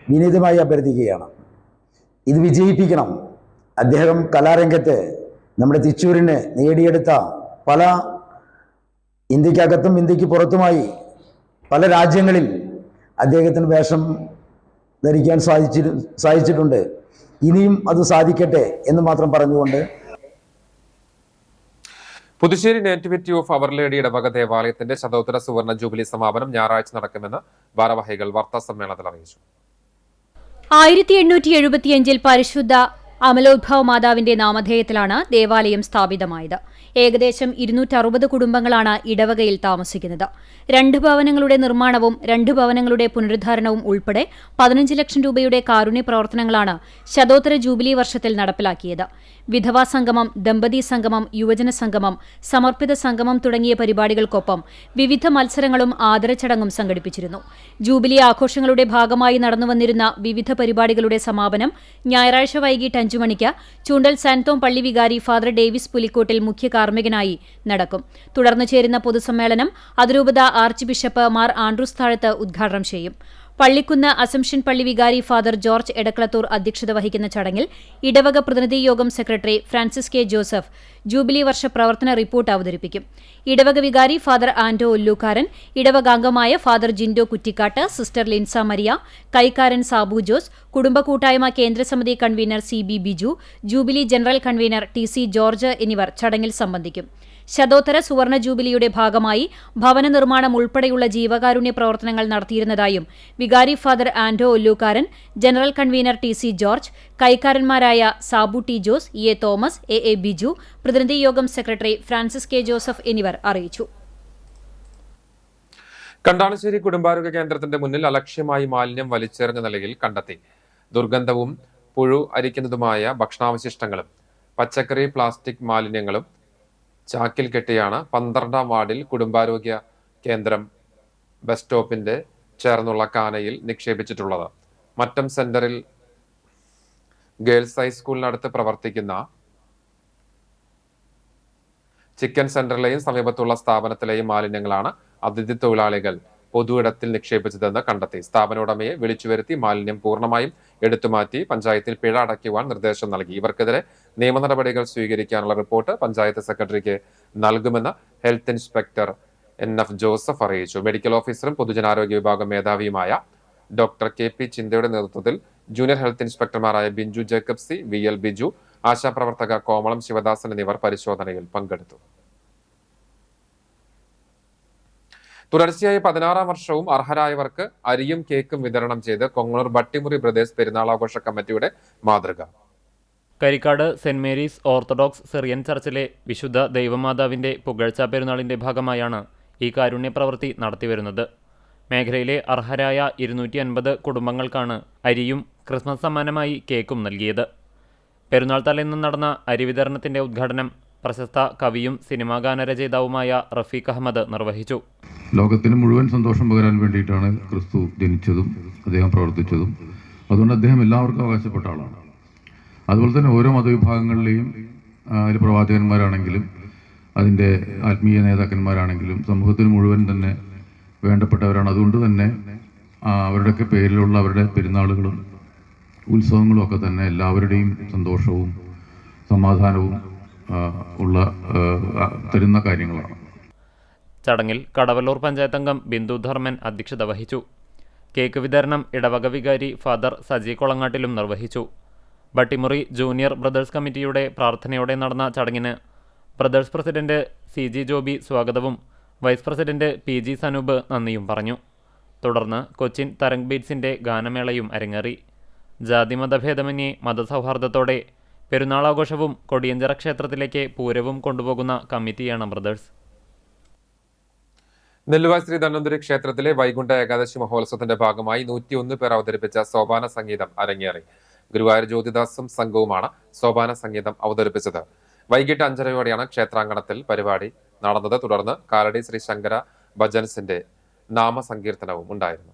വിനീതമായി അഭ്യർത്ഥിക്കുകയാണ്. ഇത് വിജയിപ്പിക്കണം. അദ്ദേഹം കലാരംഗത്ത് നമ്മുടെ തിച്ചൂരിന് നേടിയെടുത്ത പല ഇന്ത്യക്കകത്തും ഇന്ത്യക്ക് പുറത്തുമായി പല രാജ്യങ്ങളിൽ അദ്ദേഹത്തിന് വേഷം ധരിക്കാൻ സാധിച്ചിട്ടുണ്ട്. ഇനിയും അത് സാധിക്കട്ടെ എന്ന് മാത്രം പറഞ്ഞുകൊണ്ട് Puthussery Nativity of Our Lady ഇടവക ദേവാലയത്തിന്റെ ശതോത്തര സുവർണ ജൂബിലി സമാപനം ഞായറാഴ്ച നടക്കുമെന്ന് ഭാരവാഹികൾ വാർത്താ സമ്മേളനത്തിൽ അറിയിച്ചു. 1875 പരിശുദ്ധ അമലോദ്ഭവ മാതാവിന്റെ നാമധേയത്തിലാണ് ദേവാലയം സ്ഥാപിതമായത്. ഏകദേശം 260 കുടുംബങ്ങളാണ് ഇടവകയിൽ താമസിക്കുന്നത്. 2 ഭവനങ്ങളുടെ നിർമ്മാണവും 2 ഭവനങ്ങളുടെ പുനരുദ്ധാരണവും ഉൾപ്പെടെ 15 ലക്ഷം രൂപയുടെ കാരുണ്യ പ്രവർത്തനങ്ങളാണ് ശതോത്തര ജൂബിലി വർഷത്തിൽ നടപ്പിലാക്കിയത്. വിധവാ സംഗമം, ദമ്പതി സംഗമം, യുവജന സംഗമം, സമർപ്പിത സംഗമം തുടങ്ങിയ പരിപാടികൾക്കൊപ്പം വിവിധ മത്സരങ്ങളും ആദരച്ചടങ്ങും സംഘടിപ്പിച്ചിരുന്നു. ജൂബിലി ആഘോഷങ്ങളുടെ ഭാഗമായി നടന്നുവന്നിരുന്ന വിവിധ പരിപാടികളുടെ സമാപനം ഞായറാഴ്ച വൈകിട്ട് 5 മണിക്ക് ചൂണ്ടൽ സാൻതോം പള്ളി വികാരി ഫാദർ ഡേവിസ് പുലിക്കോട്ടിൽ മുഖ്യ കാർമ്മികനായി നടക്കും. തുടർന്ന് ചേരുന്ന പൊതുസമ്മേളനം അതിരൂപത ആർച്ച് ബിഷപ്പ് മാർ ആൻഡ്രൂസ് താഴത്ത് ഉദ്ഘാടനം ചെയ്യും. പള്ളിക്കുന്ന് അസംഷൻ പള്ളി വികാരി ഫാദർ ജോർജ് എടക്കളത്തൂർ അധ്യക്ഷത വഹിക്കുന്ന ചടങ്ങിൽ ഇടവക പ്രതിനിധി യോഗം secretary Francis K Joseph jubilee വർഷ പ്രവർത്തന റിപ്പോർട്ട് അവതരിപ്പിക്കും. ഇടവക വികാരി ഫാദർ ആന്റോ ഒല്ലൂക്കാരൻ, ഇടവകാംഗമായ ഫാദർ ജിൻഡോ കുറ്റിക്കാട്ട്, സിസ്റ്റർ ലിൻസ മരിയ, കൈക്കാരൻ സാബു ജോസ്, കുടുംബ കൂട്ടായ്മ കേന്ദ്രസമിതി convener CB Biju, jubilee general convener TC George എന്നിവർ ചടങ്ങിൽ സംബന്ധിക്കും. ശതോത്തര സുവർണ ജൂബിലിയുടെ ഭാഗമായി ഭവന നിർമ്മാണം ഉൾപ്പെടെയുള്ള ജീവകാരുണ്യ പ്രവർത്തനങ്ങൾ നടത്തിയിരുന്നതായും വികാരി father Anto Ollukkaran, general convener TC. George, കൈക്കാരന്മാരായ Sabu T. Jose, A. Thomas, A. Biju, പ്രതിനിധി യോഗം സെക്രട്ടറി ഫ്രാൻസിസ് കെ. ജോസഫ് എന്നിവർ അറിയിച്ചു. കണ്ടാണശ്ശേരി കുടുംബാരോഗ്യ കേന്ദ്രത്തിന്റെ മുന്നിൽ അലക്ഷ്യമായി മാലിന്യം വലിച്ചെറിഞ്ഞ നിലയിൽ കണ്ടെത്തി. ദുർഗന്ധവും പുഴു അരിക്കുന്നതുമായ ഭക്ഷണാവശിഷ്ടങ്ങളും പച്ചക്കറി, പ്ലാസ്റ്റിക് മാലിന്യങ്ങളും ചാക്കിൽ കെട്ടിയാണ് 12ാം വാർഡിൽ കുടുംബാരോഗ്യ കേന്ദ്രം ബസ് സ്റ്റോപ്പിന്റെ ചേർന്നുള്ള കാനയിൽ നിക്ഷേപിച്ചിട്ടുള്ളത്. മറ്റം സെന്ററിൽ ഗേൾസ് ഹൈസ്കൂളിനടുത്ത് പ്രവർത്തിക്കുന്ന ചിക്കൻ സെന്ററിലെയും സമീപത്തുള്ള സ്ഥാപനത്തിലെയും മാലിന്യങ്ങളാണ് അതിഥി തൊഴിലാളികൾ പൊതുയിടത്തിൽ നിക്ഷേപിച്ചതെന്ന് കണ്ടെത്തി. സ്ഥാപന ഉടമയെ വിളിച്ചു വരുത്തി മാലിന്യം പൂർണ്ണമായും എടുത്തുമാറ്റി പഞ്ചായത്തിൽ പിഴ അടയ്ക്കുവാൻ നിർദ്ദേശം നൽകി. ഇവർക്കെതിരെ നിയമ നടപടികൾ സ്വീകരിക്കാനുള്ള റിപ്പോർട്ട് പഞ്ചായത്ത് സെക്രട്ടറിക്ക് നൽകുമെന്ന് ഹെൽത്ത് ഇൻസ്പെക്ടർ NF ജോസഫ് അറിയിച്ചു. മെഡിക്കൽ ഓഫീസറും പൊതുജനാരോഗ്യ വിഭാഗം മേധാവിയുമായ ഡോക്ടർ KP ചിന്തയുടെ നേതൃത്വത്തിൽ ജൂനിയർ ഹെൽത്ത് ഇൻസ്പെക്ടർമാരായ ബിഞ്ചു ജേക്കബ് സി, VL ബിജു, ആശാപ്രവർത്തക കോമളം ശിവദാസൻ എന്നിവർ പരിശോധനയിൽ പങ്കെടുത്തു. തുടർച്ചയായി 16ാം വർഷവും അർഹരായവർക്ക് അരിയും കേക്കും വിതരണം ചെയ്ത് കൊങ്ങണൂർ ബട്ടിമുറി ബ്രദേഴ്സ് പെരുന്നാളാഘോഷ കമ്മിറ്റിയുടെ മാതൃക. കരിക്കാട് സെന്റ് മേരീസ് ഓർത്തഡോക്സ് സിറിയൻ ചർച്ചിലെ വിശുദ്ധ ദൈവമാതാവിന്റെ പുകഴ്ച പെരുന്നാളിന്റെ ഭാഗമായാണ് ഈ കാരുണ്യ പ്രവൃത്തി നടത്തിവരുന്നത്. മേഖലയിലെ അർഹരായ 250 കുടുംബങ്ങൾക്കാണ് അരിയും ക്രിസ്മസ് സമ്മാനമായി കേക്കും നൽകിയത്. പെരുന്നാൾ തലേന്ന് നടന്ന അരി വിതരണത്തിന്റെ ഉദ്ഘാടനം പ്രശസ്ത കവിയും സിനിമാ ഗാനരചയിതാവുമായ റഫീഖ് അഹമ്മദ് നിർവഹിച്ചു. ലോകത്തിന് മുഴുവൻ സന്തോഷം പകരാൻ വേണ്ടിയിട്ടാണ് ക്രിസ്തു ജനിച്ചതും അദ്ദേഹം പ്രവർത്തിച്ചതും. അതുകൊണ്ട് അദ്ദേഹം എല്ലാവർക്കും അവകാശപ്പെട്ട ആളാണ്. അതുപോലെ തന്നെ ഓരോ മതവിഭാഗങ്ങളിലെയും അതിൽ പ്രവാചകന്മാരാണെങ്കിലും അതിൻ്റെ ആത്മീയ നേതാക്കന്മാരാണെങ്കിലും സമൂഹത്തിന് മുഴുവൻ തന്നെ വേണ്ടപ്പെട്ടവരാണ്. അതുകൊണ്ട് തന്നെ അവരുടെയൊക്കെ പേരിലുള്ള അവരുടെ പെരുന്നാളുകളും ഉത്സവങ്ങളും ഒക്കെ തന്നെ എല്ലാവരുടെയും സന്തോഷവും സമാധാനവും തരുന്ന കാര്യങ്ങളാണ്. ചടങ്ങിൽ കടവല്ലൂർ പഞ്ചായത്ത് അംഗം ബിന്ദു ധർമ്മൻ അധ്യക്ഷത വഹിച്ചു. കേക്ക് വിതരണം ഇടവക വികാരി ഫാദർ സജി കൊളങ്ങാട്ടിലും നിർവഹിച്ചു. ബട്ടിമുറി ജൂനിയർ ബ്രദേഴ്സ് കമ്മിറ്റിയുടെ പ്രാർത്ഥനയോടെ നടന്ന ചടങ്ങിന് ബ്രദേഴ്സ് പ്രസിഡന്റ് CG ജോബി സ്വാഗതവും വൈസ് പ്രസിഡന്റ് PG സനൂപ് നന്ദിയും പറഞ്ഞു. തുടർന്ന് കൊച്ചിൻ തരംഗ് ബീറ്റ്സിന്റെ ഗാനമേളയും അരങ്ങേറി. ജാതിമതഭേദമന്യേ മതസൗഹാർദ്ദത്തോടെ പെരുന്നാളാഘോഷവും കൊടിയഞ്ചിറ ക്ഷേത്രത്തിലേക്ക് പൂരവും കൊണ്ടുപോകുന്ന കമ്മിറ്റിയാണ് ബ്രദേഴ്സ്. നെല്ലുവായ ശ്രീ ധന്വന്തരി ക്ഷേത്രത്തിലെ വൈകുണ്ഠ ഏകാദശി മഹോത്സവത്തിന്റെ ഭാഗമായി 101 പേർ അവതരിപ്പിച്ച സോപാന സംഗീതം അരങ്ങേറി. ഗുരുവായൂർ ജ്യോതിദാസും സംഘവുമാണ് സോപാന സംഗീതം അവതരിപ്പിച്ചത്. വൈകിട്ട് 5:30 ക്ഷേത്രാങ്കണത്തിൽ പരിപാടി നടന്നത്. തുടർന്ന് കാലടി ശ്രീ ശങ്കര ഭജൻസിന്റെ നാമസങ്കീർത്തനവും ഉണ്ടായിരുന്നു.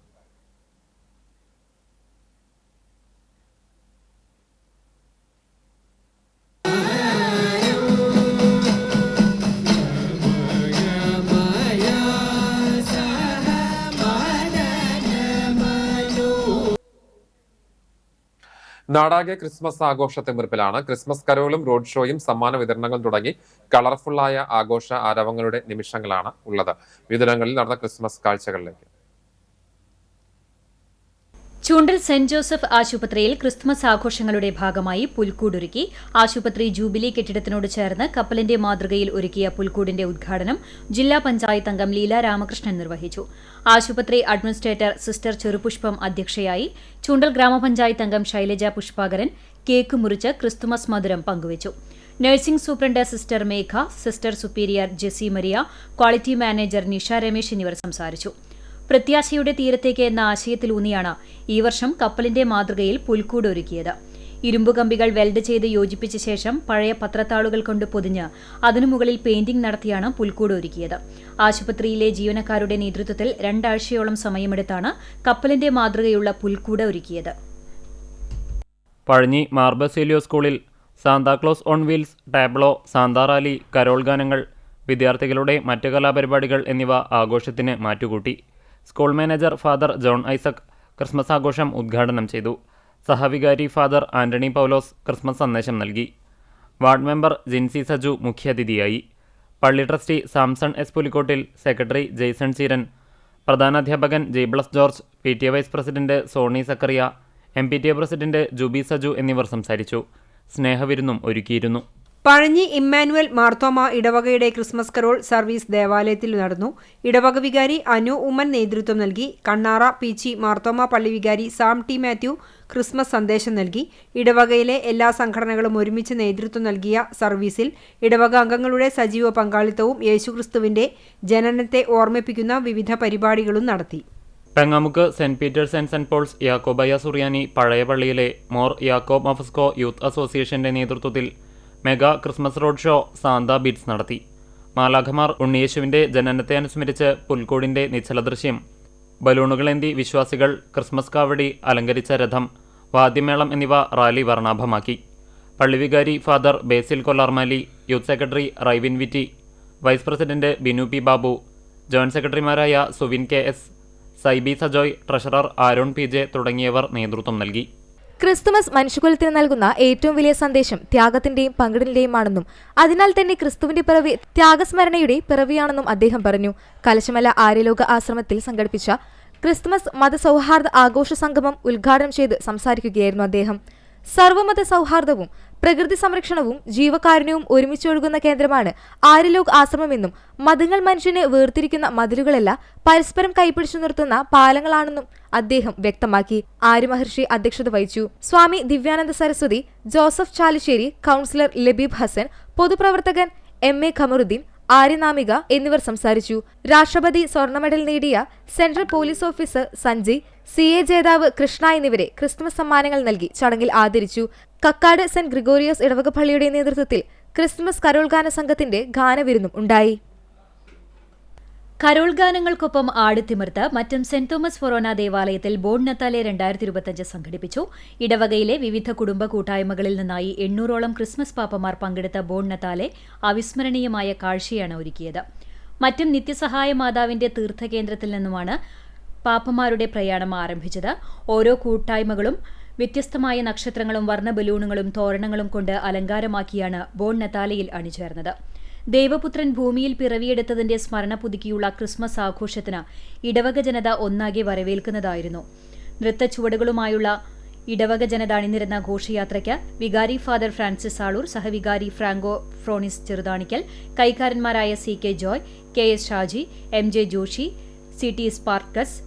നാടാകെ ക്രിസ്മസ് ആഘോഷത്തിമിർപ്പിലാണ്. ക്രിസ്മസ് കരോളും റോഡ് ഷോയും സമ്മാന വിതരണങ്ങളും തുടങ്ങി കളർഫുള്ളായ ആഘോഷ ആരവങ്ങളുടെ നിമിഷങ്ങളാണ് ഉള്ളത്. വിതരണങ്ങളിൽ നടന്ന ക്രിസ്മസ് കാഴ്ചകളിലേക്ക്. ചൂണ്ടൽ സെന്റ് ജോസഫ് ആശുപത്രിയിൽ ക്രിസ്തുമസ് ആഘോഷങ്ങളുടെ ഭാഗമായി പുൽക്കൂടൊരുക്കി. ആശുപത്രി ജൂബിലി കെട്ടിടത്തിനോട് ചേർന്ന് കപ്പലിന്റെ മാതൃകയിൽ ഒരുക്കിയ പുൽക്കൂടിന്റെ ഉദ്ഘാടനം ജില്ലാ പഞ്ചായത്ത് അംഗം ലീല രാമകൃഷ്ണൻ നിർവഹിച്ചു. ആശുപത്രി അഡ്മിനിസ്ട്രേറ്റർ സിസ്റ്റർ ചെറുപുഷ്പം അധ്യക്ഷയായി. ചൂണ്ടൽ ഗ്രാമപഞ്ചായത്ത് അംഗം ശൈലജ പുഷ്പാകരൻ കേക്ക് മുറിച്ച് ക്രിസ്തുമസ് മധുരം പങ്കുവച്ചു. Nursing superintendent sister Megha, sister superior Jessy Maria, quality manager Nisha Ramesh എന്നിവർ സംസാരിച്ചു. പ്രത്യാശയുടെ തീരത്തേക്ക് എന്ന ആശയത്തിലൂന്നിയാണ് ഈ വർഷം കപ്പലിന്റെ മാതൃകയിൽ പുൽക്കൂട് ഒരുക്കിയത്. ഇരുമ്പുകമ്പികൾ വെൽഡ് ചെയ്ത് യോജിപ്പിച്ച ശേഷം പഴയ പത്രത്താളുകൾ കൊണ്ട് പൊതിഞ്ഞ് അതിനു മുകളിൽ പെയിന്റിംഗ് നടത്തിയാണ് പുൽക്കൂട് ഒരുക്കിയത്. ആശുപത്രിയിലെ ജീവനക്കാരുടെ നേതൃത്വത്തിൽ 2 ആഴ്ചയോളം സമയമെടുത്താണ് കപ്പലിന്റെ മാതൃകയുള്ള പുൽക്കൂട് ഒരുക്കിയത്. പഴഞ്ഞി മാർബസേലിയോ സ്കൂളിൽ Santa Claus on wheels, tableau, santa rally, carol ഗാനങ്ങൾ, വിദ്യാർത്ഥികളുടെ മറ്റ് കലാപരിപാടികൾ എന്നിവ ആഘോഷത്തിന് മാറ്റുകൂട്ടി. School manager father John Isaac Christmas ആഘോഷം ഉദ്ഘാടനം ചെയ്തു. സഹവികാരി ഫാദർ ആന്റണി പൗലോസ് ക്രിസ്മസ് സന്ദേശം നൽകി. വാർഡ് മെമ്പർ ജിൻസി സജു മുഖ്യാതിഥിയായി. പള്ളി trustee Samson S Pulikkottil, secretary Jaison Cheeran, പ്രധാനാധ്യാപകൻ Jaybless George, PTA vice president Soni Zachariah, MPTA president Jubi Saju എന്നിവർ സംസാരിച്ചു. സ്നേഹവിരുന്നും ഒരുക്കിയിരുന്നു. പഴഞ്ഞി ഇമ്മാനുവൽ മാർത്തോമ ഇടവകയുടെ ക്രിസ്മസ് കരോൾ സർവീസ് ദേവാലയത്തിൽ നടന്നു. ഇടവക വികാരി അനു ഉമ്മൻ നേതൃത്വം നൽകി. കണ്ണാറ പീച്ചി മാർത്തോമ പള്ളി വികാരി സാം ടി മാത്യു ക്രിസ്മസ് സന്ദേശം നൽകി. ഇടവകയിലെ എല്ലാ സംഘടനകളും ഒരുമിച്ച് നേതൃത്വം നൽകിയ സർവീസിൽ ഇടവക അംഗങ്ങളുടെ സജീവ പങ്കാളിത്തവും യേശുക്രിസ്തുവിന്റെ ജനനത്തെ ഓർമ്മിപ്പിക്കുന്ന വിവിധ പരിപാടികളും നടത്തി. Pengamukku saint Peter's and saint Paul's Yakobaya Suriyani പഴയ പള്ളിയിലെ മോർ യാക്കോബ് മഫസ്കോ യൂത്ത് അസോസിയേഷന്റെ നേതൃത്വത്തിൽ mega Christmas road show Santa beats നടത്തി. മാലാഖമാർ ഉണ്ണിയേശുവിന്റെ ജനനത്തെ അനുസ്മരിച്ച് പുൽക്കൂടിന്റെ നിശ്ചലദൃശ്യം, ബലൂണുകളേന്തി വിശ്വാസികൾ, ക്രിസ്മസ് കാവടി, അലങ്കരിച്ച രഥം, വാദ്യമേളം എന്നിവ റാലി വർണ്ണാഭമാക്കി. പള്ളിവികാരി father Basil Kollarmali, youth secretary Raivin Witty, vice president Binu P Babu, joint സെക്രട്ടറിമാരായ Suvin K S, Saibi Sajoy, treasurer Aaron P J തുടങ്ങിയവർ നേതൃത്വം നൽകി. ക്രിസ്തുമസ് മനുഷ്യകുലത്തിന് നൽകുന്ന ഏറ്റവും വലിയ സന്ദേശം ത്യാഗത്തിന്റെയും പങ്കിടലിന്റെയും ആണെന്നും അതിനാൽ തന്നെ ക്രിസ്തുവിന്റെ പിറവി ത്യാഗസ്മരണയുടെ പിറവിയാണെന്നും അദ്ദേഹം പറഞ്ഞു. കലശമല ആര്യലോക ആശ്രമത്തിൽ സംഘടിപ്പിച്ച ക്രിസ്തുമസ് മതസൗഹാർദ്ദ ആഘോഷ സംഗമം ഉദ്ഘാടനം ചെയ്ത് സംസാരിക്കുകയായിരുന്നു അദ്ദേഹം. സർവ്വമത സൗഹാർദ്ദവും പ്രകൃതി സംരക്ഷണവും ജീവകാരുണ്യവും ഒരുമിച്ചൊഴുകുന്ന കേന്ദ്രമാണ് ആര്യലോക് ആശ്രമമെന്നും മതങ്ങൾ മനുഷ്യനെ വേർതിരിക്കുന്ന മതിലുകളല്ല, പരസ്പരം കൈപിടിച്ചു നിർത്തുന്ന പാലങ്ങളാണെന്നും അദ്ദേഹം വ്യക്തമാക്കി. ആര്യമഹർഷി അധ്യക്ഷത വഹിച്ചു. സ്വാമി ദിവ്യാനന്ദ സരസ്വതി, ജോസഫ് ചാലിശ്ശേരി, കൗൺസിലർ ലബീബ് ഹസൻ, പൊതുപ്രവർത്തകൻ MA ഖമറുദ്ദീൻ, ആര്യനാമിക എന്നിവർ സംസാരിച്ചു. രാഷ്ട്രപതി സ്വർണ്ണ മെഡൽ നേടിയ central police officer Sanjay, CA ജേതാവ് കൃഷ്ണ എന്നിവരെ ക്രിസ്തുമസ് സമ്മാനങ്ങൾ നൽകി ചടങ്ങിൽ ആദരിച്ചു. കക്കാട് സെന്റ് ഗ്രിഗോറിയോസ് ഇടവക പള്ളിയുടെ നേതൃത്വത്തിൽ ക്രിസ്തുമസ് കരോൾ ഗാന സംഘത്തിന്റെ ഗാനവിരുന്നും ഉണ്ടായി. കരോൾ ഗാനങ്ങൾക്കൊപ്പം ആടിത്തിമിർത്ത് മറ്റും സെന്റ് തോമസ് ഫൊറോന ദേവാലയത്തിൽ ബോൺ നത്താലെ 2025 സംഘടിപ്പിച്ചു. ഇടവകയിലെ വിവിധ കുടുംബ കൂട്ടായ്മകളിൽ നിന്നായി 800ഓളം ക്രിസ്മസ് പാപ്പമാർ പങ്കെടുത്ത ബോൺ നത്താലെ അവിസ്മരണീയമായ കാഴ്ചയാണ് ഒരുക്കിയത്. മറ്റും നിത്യസഹായ മാതാവിന്റെ തീർത്ഥകേന്ദ്രത്തിൽ നിന്നുമാണ് പാപ്പമാരുടെ പ്രയാണം ആരംഭിച്ചത്. ഓരോ കൂട്ടായ്മകളും വ്യത്യസ്തമായ നക്ഷത്രങ്ങളും വർണ്ണ ബലൂണുകളും തോരണങ്ങളും കൊണ്ട് അലങ്കാരമാക്കിയാണ് ബോൺ നത്താലയിൽ അണിചേർന്നത്. ദേവപുത്രൻ ഭൂമിയിൽ പിറവിയെടുത്തതിന്റെ സ്മരണ പുതുക്കിയുള്ള ക്രിസ്മസ് ആഘോഷത്തിന് ഇടവക ജനത ഒന്നാകെ വരവേൽക്കുന്നതായിരുന്നു. നൃത്തച്ചുവടുകളുമായുള്ള ഇടവക ജനത അണിനിരുന്ന ഘോഷയാത്രയ്ക്ക് വികാരി ഫാദർ ഫ്രാൻസിസ് ആളൂർ, സഹവികാരി ഫ്രാങ്കോ ഫ്രോണിസ് ചെറുതാണിക്കൽ, കൈക്കാരന്മാരായ CK Joy, KS Shaji, MJ Joshi, CT Sparkus,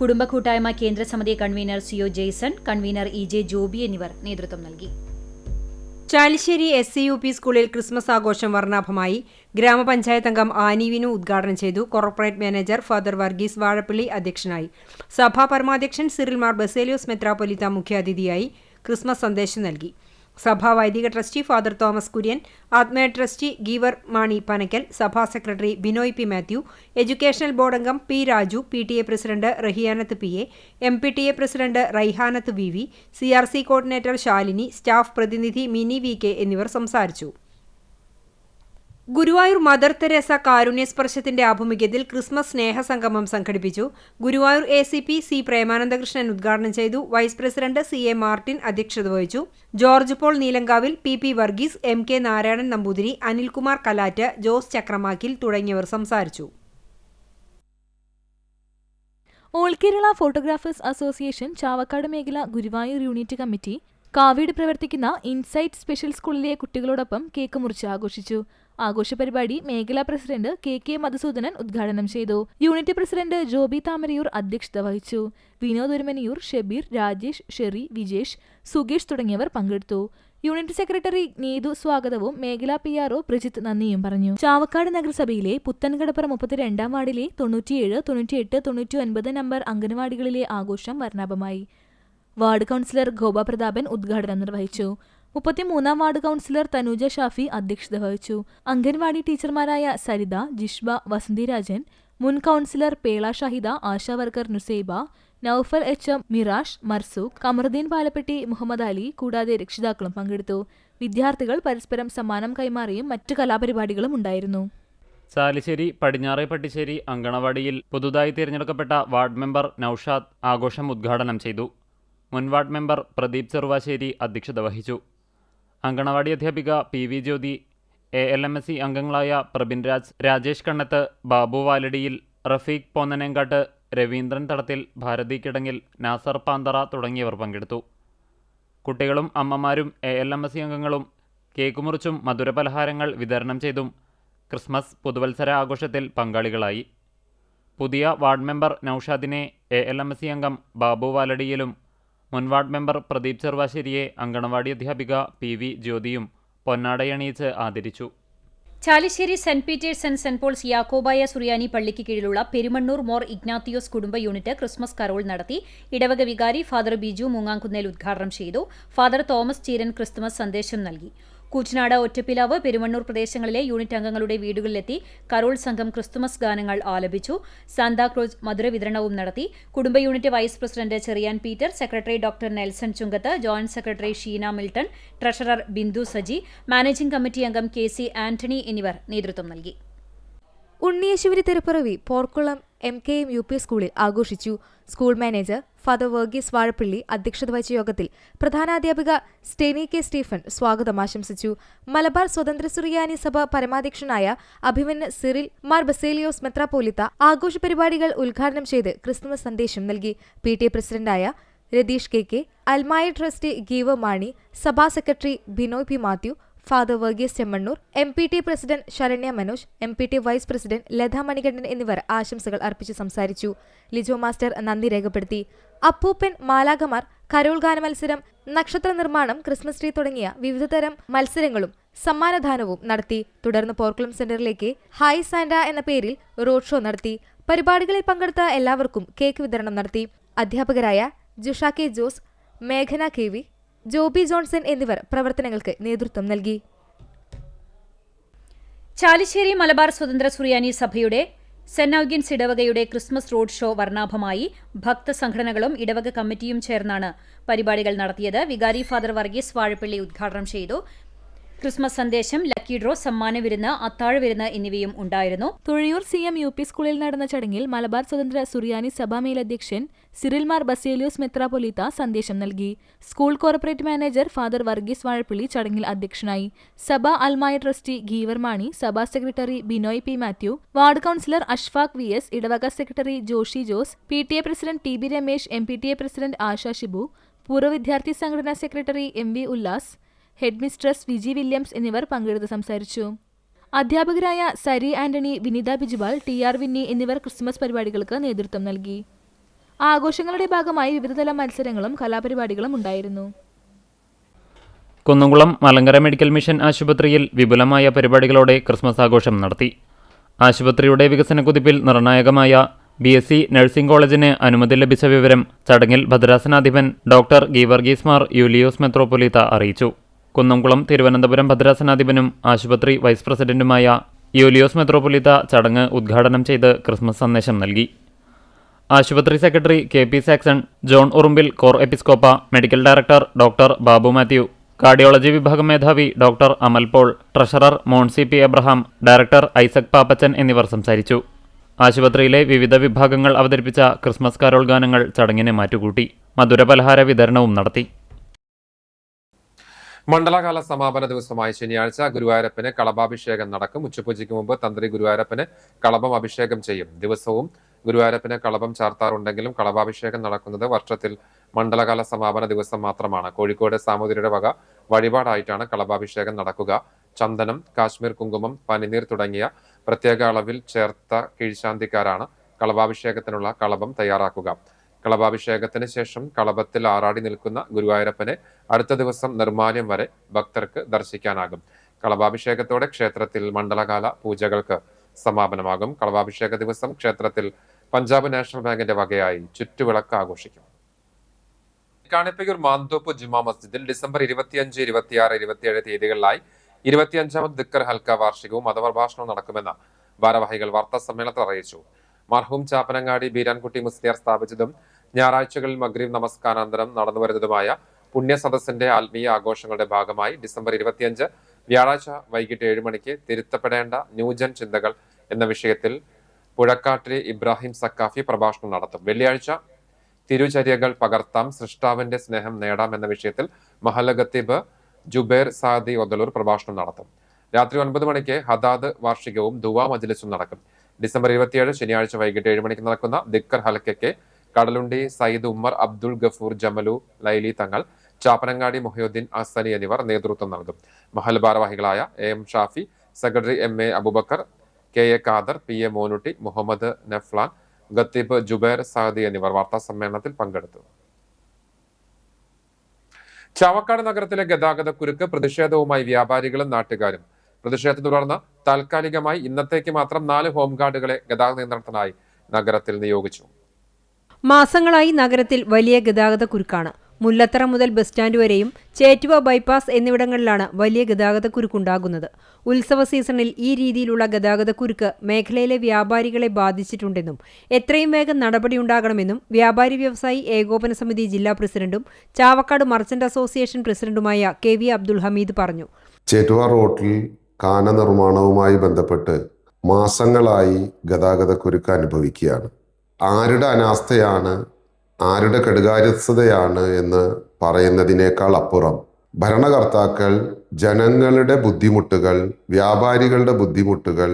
കുടുംബ കൂട്ടായ്മ കേന്ദ്ര സമിതി convener CO Jaison, convener EJ Joby എന്നിവർ നേതൃത്വം നൽകി. ചാലിശ്ശേരി SCUP സ്കൂളിൽ ക്രിസ്മസ് ആഘോഷം വർണ്ണാഭമായി. ഗ്രാമപഞ്ചായത്ത് അംഗം ആനിവിനു ഉദ്ഘാടനം ചെയ്തു. Corporate manager father Varghese Vazhappally അധ്യക്ഷനായി. സഭാ പരമാധ്യക്ഷൻ സിറിൽ മാർ ബസേലിയോസ് മെത്രാപ്പൊലീത്ത മുഖ്യാതിഥിയായി ക്രിസ്മസ് സന്ദേശം നൽകി. സഭാ വൈദിക ട്രസ്റ്റി ഫാദർ തോമസ് കുര്യൻ, ആത്മീയ ട്രസ്റ്റി ഗീവർ മാണി പനക്കൽ, സഭാ secretary Binoy P Mathew, educational board അംഗം P Raju, PTA president Rahiyanath PA, MPTA president Raihanath VV, CRC coordinator Shalini, staff പ്രതിനിധി മിനി VK എന്നിവർ സംസാരിച്ചു. ഗുരുവായൂർ മദർ തെരേസ കാരുണ്യസ്പർശത്തിന്റെ ആഭിമുഖ്യത്തിൽ ക്രിസ്മസ് സ്നേഹസംഗമം സംഘടിപ്പിച്ചു. ഗുരുവായൂർ ACP C പ്രേമാനന്ദകൃഷ്ണൻ ഉദ്ഘാടനം ചെയ്തു. വൈസ് പ്രസിഡന്റ് CA മാർട്ടിൻ അധ്യക്ഷത വഹിച്ചു. ജോർജ് പോൾ നീലങ്കാവിൽ, PP വർഗീസ്, MK നാരായണൻ നമ്പൂതിരി, അനിൽകുമാർ കലാറ്റ്, ജോസ് ചക്രമാക്കിൽ തുടങ്ങിയവർ സംസാരിച്ചു. All Kerala photographers association Chavakkad മേഖല ഗുരുവായൂർ യൂണിറ്റ് കമ്മിറ്റി കാവീട് പ്രവർത്തിക്കുന്ന ഇൻസൈറ്റ് സ്പെഷ്യൽ സ്കൂളിലെ കുട്ടികളോടൊപ്പം കേക്ക് മുറിച്ച് ആഘോഷിച്ചു. ആഘോഷ പരിപാടി മേഖലാ പ്രസിഡന്റ് KK മധുസൂദനൻ ഉദ്ഘാടനം ചെയ്തു. യൂണിറ്റ് പ്രസിഡന്റ് ജോബി താമരയൂർ അധ്യക്ഷത വഹിച്ചു. വിനോദ് ഒരുമനിയൂർ, ഷെബീർ, രാജേഷ്, ഷെറി, വിജേഷ്, സുഗേഷ് തുടങ്ങിയവർ പങ്കെടുത്തു. യൂണിറ്റ് സെക്രട്ടറി നീതു സ്വാഗതവും മേഖലാ PRO പ്രജിത്ത് നന്ദിയും പറഞ്ഞു. ചാവക്കാട് നഗരസഭയിലെ പുത്തൻകടപ്പുറ 32-ാം വാർഡിലെ 97, 98, 99 നമ്പർ അംഗനവാടികളിലെ ആഘോഷം വർണ്ണാഭമായി. വാർഡ് കൗൺസിലർ ഗോപ പ്രതാപൻ ഉദ്ഘാടനം നിർവഹിച്ചു. 33-ാം വാർഡ് കൗൺസിലർ തനൂജ ഷാഫി അധ്യക്ഷത വഹിച്ചു. അംഗൻവാടി ടീച്ചർമാരായ സരിത, ജിഷ്ബ, വസന്തിരാജൻ, മുൻ councillor Pela Shahida, ASHA worker Nusaiba, Noufal HM, Mirash, Marzook, Kamaruddin Palappetty, Muhammad Ali കൂടാതെ രക്ഷിതാക്കളും പങ്കെടുത്തു. വിദ്യാർത്ഥികൾ പരസ്പരം സമ്മാനം കൈമാറിയും മറ്റു കലാപരിപാടികളും ഉണ്ടായിരുന്നു. ചാലിശ്ശേരി പടിഞ്ഞാറേ പട്ടിശ്ശേരി അങ്കണവാടിയിൽ പുതുതായി തിരഞ്ഞെടുക്കപ്പെട്ട വാർഡ് മെമ്പർ നൌഷാദ് ആഘോഷം ഉദ്ഘാടനം ചെയ്തു. മുൻ വാർഡ് മെമ്പർ പ്രദീപ് ചെറുവാശ്ശേരി അധ്യക്ഷത വഹിച്ചു. അങ്കണവാടി അധ്യാപിക PV ജ്യോതി, ALMSE അംഗങ്ങളായ പ്രബിൻ രാജ്, രാജേഷ് കണ്ണത്ത്, ബാബു വാലടിയിൽ, റഫീഖ് പോന്നനേങ്കാട്ട്, രവീന്ദ്രൻ തടത്തിൽ, ഭാരതി കിടങ്ങിൽ, നാസർ പാന്തറ തുടങ്ങിയവർ പങ്കെടുത്തു. കുട്ടികളും അമ്മമാരും ALMSE അംഗങ്ങളും കേക്ക് മുറിച്ചും മധുരപലഹാരങ്ങൾ വിതരണം ചെയ്തും ക്രിസ്മസ് പുതുവത്സര ആഘോഷത്തിൽ പങ്കാളികളായി. പുതിയ വാർഡ് മെമ്പർ നൌഷാദിനെ ALMC അംഗം ബാബു വാലടിയിലും മുൻ വാർഡ് മെമ്പർ പ്രദീപ് ചെറുവാശ്ശേരിയെ അങ്കണവാടി അധ്യാപിക PV ജ്യോതിയും പൊന്നാടയണിയിച്ച് ആദരിച്ചു. Chalissery saint Peter's and saint Paul's Yakobaya Suriyani പള്ളിക്ക് കീഴിലുള്ള പെരുമണ്ണൂർ മോർ ഇഗ്നാത്തിയോസ് കുടുംബ യൂണിറ്റ് ക്രിസ്മസ് കരോൾ നടത്തി. ഇടവക വികാരി ഫാദർ ബിജു മൂങ്ങാംകുന്നേൽ ഉദ്ഘാടനം ചെയ്തു. ഫാദർ തോമസ് ചീരൻ ക്രിസ്തുമസ് സന്ദേശം നൽകി. കൂറ്റനാട്, ഒറ്റപ്പിലാവ്, പെരുമണ്ണൂർ പ്രദേശങ്ങളിലെ യൂണിറ്റ് അംഗങ്ങളുടെ വീടുകളിലെത്തി കരോൾ സംഘം ക്രിസ്തുമസ് ഗാനങ്ങൾ ആലപിച്ചു. സാന്താക്രോസ് മധുരവിതരണവും നടത്തി. കുടുംബ unit vice president Cherian Peter, secretary doctor Nelson Chungath, joint secretary Sheena Milton, treasurer Bindu Saji, managing committee അംഗം KC ആന്റണി എന്നിവർ നേതൃത്വം നൽകി. ഉണ്ണിയേശുവിന്റെ തിരുപ്പിറവി പോർക്കുളം MKM UP സ്കൂളിൽ ആഘോഷിച്ചു. School manager father Varghese Vazhappally അധ്യക്ഷത വഹിച്ച യോഗത്തിൽ പ്രധാനാധ്യാപിക സ്റ്റെനി K. സ്റ്റീഫൻ സ്വാഗതം ആശംസിച്ചു. മലബാർ സ്വതന്ത്ര സുറിയാനി സഭ പരമാധ്യക്ഷനായ അഭിമന്യ സിറിൽ മാർ ബസേലിയോസ് മെത്രാപ്പോലിത്ത ആഘോഷ പരിപാടികൾ ഉദ്ഘാടനം ചെയ്ത് ക്രിസ്തുമസ് സന്ദേശം നൽകി. PTA പ്രസിഡന്റായ രതീഷ് KK, അൽമായ ട്രസ്റ്റി ഗീവർ മാണി, സഭാ secretary Binoy P. Mathew, father Varghese Chemmannur, MPT president Saranya Manoj, MPT vice president Latha Manikandan എന്നിവർ ആശംസകൾ അർപ്പിച്ച് സംസാരിച്ചു. ലിജോ മാസ്റ്റർ നന്ദി രേഖപ്പെടുത്തി. അപ്പൂപ്പൻ, മാലാഖമാർ, കരോൾ ഗാന മത്സരം, നക്ഷത്ര നിർമ്മാണം, ക്രിസ്മസ് ട്രീ തുടങ്ങിയ വിവിധതരം മത്സരങ്ങളും സമ്മാനദാനവും നടത്തി. തുടർന്ന് പോർക്കുളം സെന്ററിലേക്ക് ഹായ് സാന്റ എന്ന പേരിൽ റോഡ് ഷോ നടത്തി. പരിപാടികളിൽ പങ്കെടുത്ത എല്ലാവർക്കും കേക്ക് വിതരണം നടത്തി. അധ്യാപകരായ ജുഷ K. ജോസ്, മേഘന KV, ജോബി ജോൺസൺ എന്നിവർ പ്രവർത്തനങ്ങൾക്ക് നേതൃത്വം നൽകി. ചാലിശ്ശേരി മലബാർ സ്വതന്ത്ര സുറിയാനി സഭയുടെ സെന്റ് ഔഗ്യൻസ് ഇടവകയുടെ ക്രിസ്മസ് റോഡ് ഷോ വർണ്ണാഭമായി. ഭക്തസംഘടനകളും ഇടവക കമ്മിറ്റിയും ചേർന്നാണ് പരിപാടികൾ നടത്തിയത്. വികാരി ഫാദർ വർഗീസ് വാഴപ്പള്ളി ഉദ്ഘാടനം ചെയ്തു. ക്രിസ്മസ് സന്ദേശം, ലക്കി ഡ്രോ, സമ്മാന വിരുന്ന്, അത്താഴ വിരുന്ന് എന്നിവയും ഉണ്ടായിരുന്നു. തുഴയൂർ CM UP സ്കൂളിൽ നടന്ന ചടങ്ങിൽ മലബാർ സ്വതന്ത്ര സുറിയാനി സഭാ മേലധ്യക്ഷൻ സിറിൽ മാർ ബസേലിയോസ് മെത്രാപ്പൊലീത്ത സന്ദേശം നൽകി. School corporate manager father Varghese Vazhappally ചടങ്ങിൽ അധ്യക്ഷനായി. സഭാ അൽമായ ട്രസ്റ്റി ഗീവർ മാണി, സഭാ secretary Binoy P. Mathew, ward councillor Ashfaq VS, ഇടവക secretary Joshy Jose, PTA president TB Ramesh, MPTA president Asha Shibu, പൂർവ്വ വിദ്യാർത്ഥി സംഘടനാ secretary MV Ullas, headmistress Viji Williams എന്നിവർ പങ്കെടുത്ത് സംസാരിച്ചു. അധ്യാപകരായ സരി ആന്റണി, വിനിത ബിജുപാൽ, TR വിന്നി എന്നിവർ ക്രിസ്മസ് പരിപാടികൾക്ക് നേതൃത്വം നൽകി. ആഘോഷങ്ങളുടെ ഭാഗമായി വിവിധതല മത്സരങ്ങളും കലാപരിപാടികളും ഉണ്ടായിരുന്നു. കുന്നംകുളം മലങ്കര മെഡിക്കൽ മിഷൻ ആശുപത്രിയിൽ വിപുലമായ പരിപാടികളോടെ ക്രിസ്മസ് ആഘോഷം നടത്തി. ആശുപത്രിയുടെ വികസന കുതിപ്പിൽ നിർണായകമായ BSc നഴ്സിംഗ് കോളേജിന് അനുമതി ലഭിച്ച വിവരം ചടങ്ങിൽ ഭദ്രാസനാധിപൻ ഡോക്ടർ ഗീവർഗീസ് മാർ യൂലിയോസ് മെത്രോപ്പൊലീത്ത അറിയിച്ചു. കുന്നംകുളം തിരുവനന്തപുരം ഭദ്രാസനാധിപനും ആശുപത്രി വൈസ് പ്രസിഡന്റുമായ യൂലിയോസ് മെത്രോപ്പൊലീത്ത ചടങ്ങ് ഉദ്ഘാടനം ചെയ്ത് ക്രിസ്മസ് സന്ദേശം നൽകി. ആശുപത്രി സെക്രട്ടറി KP സാക്സൺ, ജോൺ ഉറുമ്പിൽ കോർ എപ്പിസ്കോപ്പ, medical director doctor Babu Mathew, cardiology വിഭാഗം മേധാവി doctor Amal Paul, treasurer Monsy P. Abraham, director Isaac Pappachan എന്നിവർ സംസാരിച്ചു. ആശുപത്രിയിലെ വിവിധ വിഭാഗങ്ങൾ അവതരിപ്പിച്ച ക്രിസ്മസ് കരോൾ ഗാനങ്ങൾ ചടങ്ങിനെ മാറ്റുകൂട്ടി. മധുരപലഹാര വിതരണവും നടത്തി. മണ്ഡലകാല സമാപന ദിവസമായ ശനിയാഴ്ച ഗുരുവായൂരപ്പന് കളഭാഭിഷേകം നടക്കും. ഉച്ചപൂജയ്ക്ക് മുമ്പ് തന്ത്രി ഗുരുവായൂരപ്പന് കളഭം അഭിഷേകം ചെയ്യും. ദിവസവും ഗുരുവായൂരപ്പന് കളഭം ചാർത്താറുണ്ടെങ്കിലും കളഭാഭിഷേകം നടക്കുന്നത് വർഷത്തിൽ മണ്ഡലകാല സമാപന ദിവസം മാത്രമാണ്. കോഴിക്കോട് സാമൂതിരിയുടെ വക വഴിപാടായിട്ടാണ് കളഭാഭിഷേകം നടക്കുക. ചന്ദനം, കാശ്മീർ കുങ്കുമം, പനിനീർ തുടങ്ങിയ പ്രത്യേക അളവിൽ ചേർത്ത കീഴ്ശാന്തിക്കാരാണ് കളഭാഭിഷേകത്തിനുള്ള കളഭം തയ്യാറാക്കുക. കളഭാഭിഷേകത്തിന് ശേഷം കളഭത്തിൽ ആറാടി നിൽക്കുന്ന ഗുരുവായൂരപ്പനെ അടുത്ത ദിവസം നിർമ്മാല്യം വരെ ഭക്തർക്ക് ദർശിക്കാനാകും. കളഭാഭിഷേകത്തോടെ ക്ഷേത്രത്തിൽ മണ്ഡലകാല പൂജകൾക്ക് സമാപനമാകും. കളഭാഭിഷേക ദിവസം ക്ഷേത്രത്തിൽ പഞ്ചാബ് നാഷണൽ ബാങ്കിന്റെ വകയായി ചുറ്റുവിളക്ക് ആഘോഷിക്കും. കാണിപ്പയൂർ മാന്തോപ്പ് ജുമാ മസ്ജിദിൽ ഡിസംബർ 25, 26, 27 തീയതികളിലായി 25ാമത് ദിക്കർ ഹൽക്ക വാർഷികവും മതപ്രഭാഷണവും നടക്കുമെന്ന് ഭാരവാഹികൾ വാർത്താ സമ്മേളനത്തിൽ അറിയിച്ചു. മർഹൂം ചാപ്പനങ്ങാടി ബീരാൻകുട്ടി മുസ്ലിയാർ സ്ഥാപിച്ചതും ഞായറാഴ്ചകളിൽ മഗ്രിബ് നമസ്കാരാനന്തരം നടന്നുവരുന്നതുമായ പുണ്യ സദസ്സിന്റെ ആത്മീയ ആഘോഷങ്ങളുടെ ഭാഗമായി ഡിസംബർ 25 വ്യാഴാഴ്ച വൈകിട്ട് 7 മണിക്ക് തിരുത്തപ്പെടേണ്ട ന്യൂജൻ ചിന്തകൾ എന്ന വിഷയത്തിൽ പുഴക്കാട്ടിലെ ഇബ്രാഹിം സക്കാഫി പ്രഭാഷണം നടത്തും. വെള്ളിയാഴ്ച തിരുചര്യകൾ പകർത്താം, സൃഷ്ടാവിന്റെ സ്നേഹം നേടാം എന്ന വിഷയത്തിൽ മഹല്ല ഖത്തീബ് ജുബൈർ സാദി ഒദലൂർ പ്രഭാഷണം നടത്തും. രാത്രി 9 മണിക്ക് ഹദാദ് വാർഷികവും ദുവാ മജ്ലിസും നടക്കും. ഡിസംബർ 27 ശനിയാഴ്ച വൈകിട്ട് 7 മണിക്ക് നടക്കുന്ന ദിക്കർ ഹൽക്കയ്ക്ക് കടലുണ്ടി സയ്യിദ് ഉമ്മർ അബ്ദുൾ ഗഫൂർ ജമലു ലൈലി തങ്ങൾ, ചാപ്പനങ്ങാടി മുഹയുദ്ദീൻ അസനി എന്നിവർ നേതൃത്വം നൽകും. മഹൽ ഭാരവാഹികളായ AM Shafi, secretary MA Aboobacker, KA Khader, PA Monutty, Muhammad Naflan, ഖത്തീബ് ജുബൈർ സാദി എന്നിവർ വാർത്താ സമ്മേളനത്തിൽ പങ്കെടുത്തു. ചാവക്കാട് നഗരത്തിലെ ഗതാഗതക്കുരുക്ക് പ്രതിഷേധവുമായി വ്യാപാരികളും നാട്ടുകാരും. പ്രതിഷേധത്തെ തുടർന്ന് താൽക്കാലികമായി ഇന്നത്തേക്ക് മാത്രം 4 ഹോംഗാർഡുകളെ ഗതാഗത നിയന്ത്രണത്തിനായി നഗരത്തിൽ നിയോഗിച്ചു. മാസങ്ങളായി നഗരത്തിൽ വലിയ ഗതാഗത കുരുക്കാണ്. മുല്ലത്തറ മുതൽ ബസ് സ്റ്റാൻഡ് വരെയും ചേറ്റുവ ബൈപ്പാസ് എന്നിവിടങ്ങളിലാണ് വലിയ ഗതാഗതക്കുരുക്കുണ്ടാകുന്നത്. ഉത്സവ സീസണിൽ ഈ രീതിയിലുള്ള ഗതാഗതക്കുരുക്ക് മേഖലയിലെ വ്യാപാരികളെ ബാധിച്ചിട്ടുണ്ടെന്നും എത്രയും വേഗം നടപടിയുണ്ടാകണമെന്നും വ്യാപാരി വ്യവസായി ഏകോപന സമിതി ജില്ലാ പ്രസിഡന്റും ചാവക്കാട് മർച്ചന്റ് അസോസിയേഷൻ പ്രസിഡന്റുമായ KV അബ്ദുൽ ഹമീദ് പറഞ്ഞു. ചേറ്റുവ റോട്ടിൽ കാന നിർമ്മാണവുമായി ബന്ധപ്പെട്ട് മാസങ്ങളായി ഗതാഗതക്കുരുക്ക് അനുഭവിക്കുകയാണ്. ആരുടെ അനാസ്ഥയാണ്, ആരുടെ കെടുകാര്യസ്ഥതയാണ് എന്ന് പറയുന്നതിനേക്കാൾ അപ്പുറം ഭരണകർത്താക്കൾ ജനങ്ങളുടെ ബുദ്ധിമുട്ടുകൾ, വ്യാപാരികളുടെ ബുദ്ധിമുട്ടുകൾ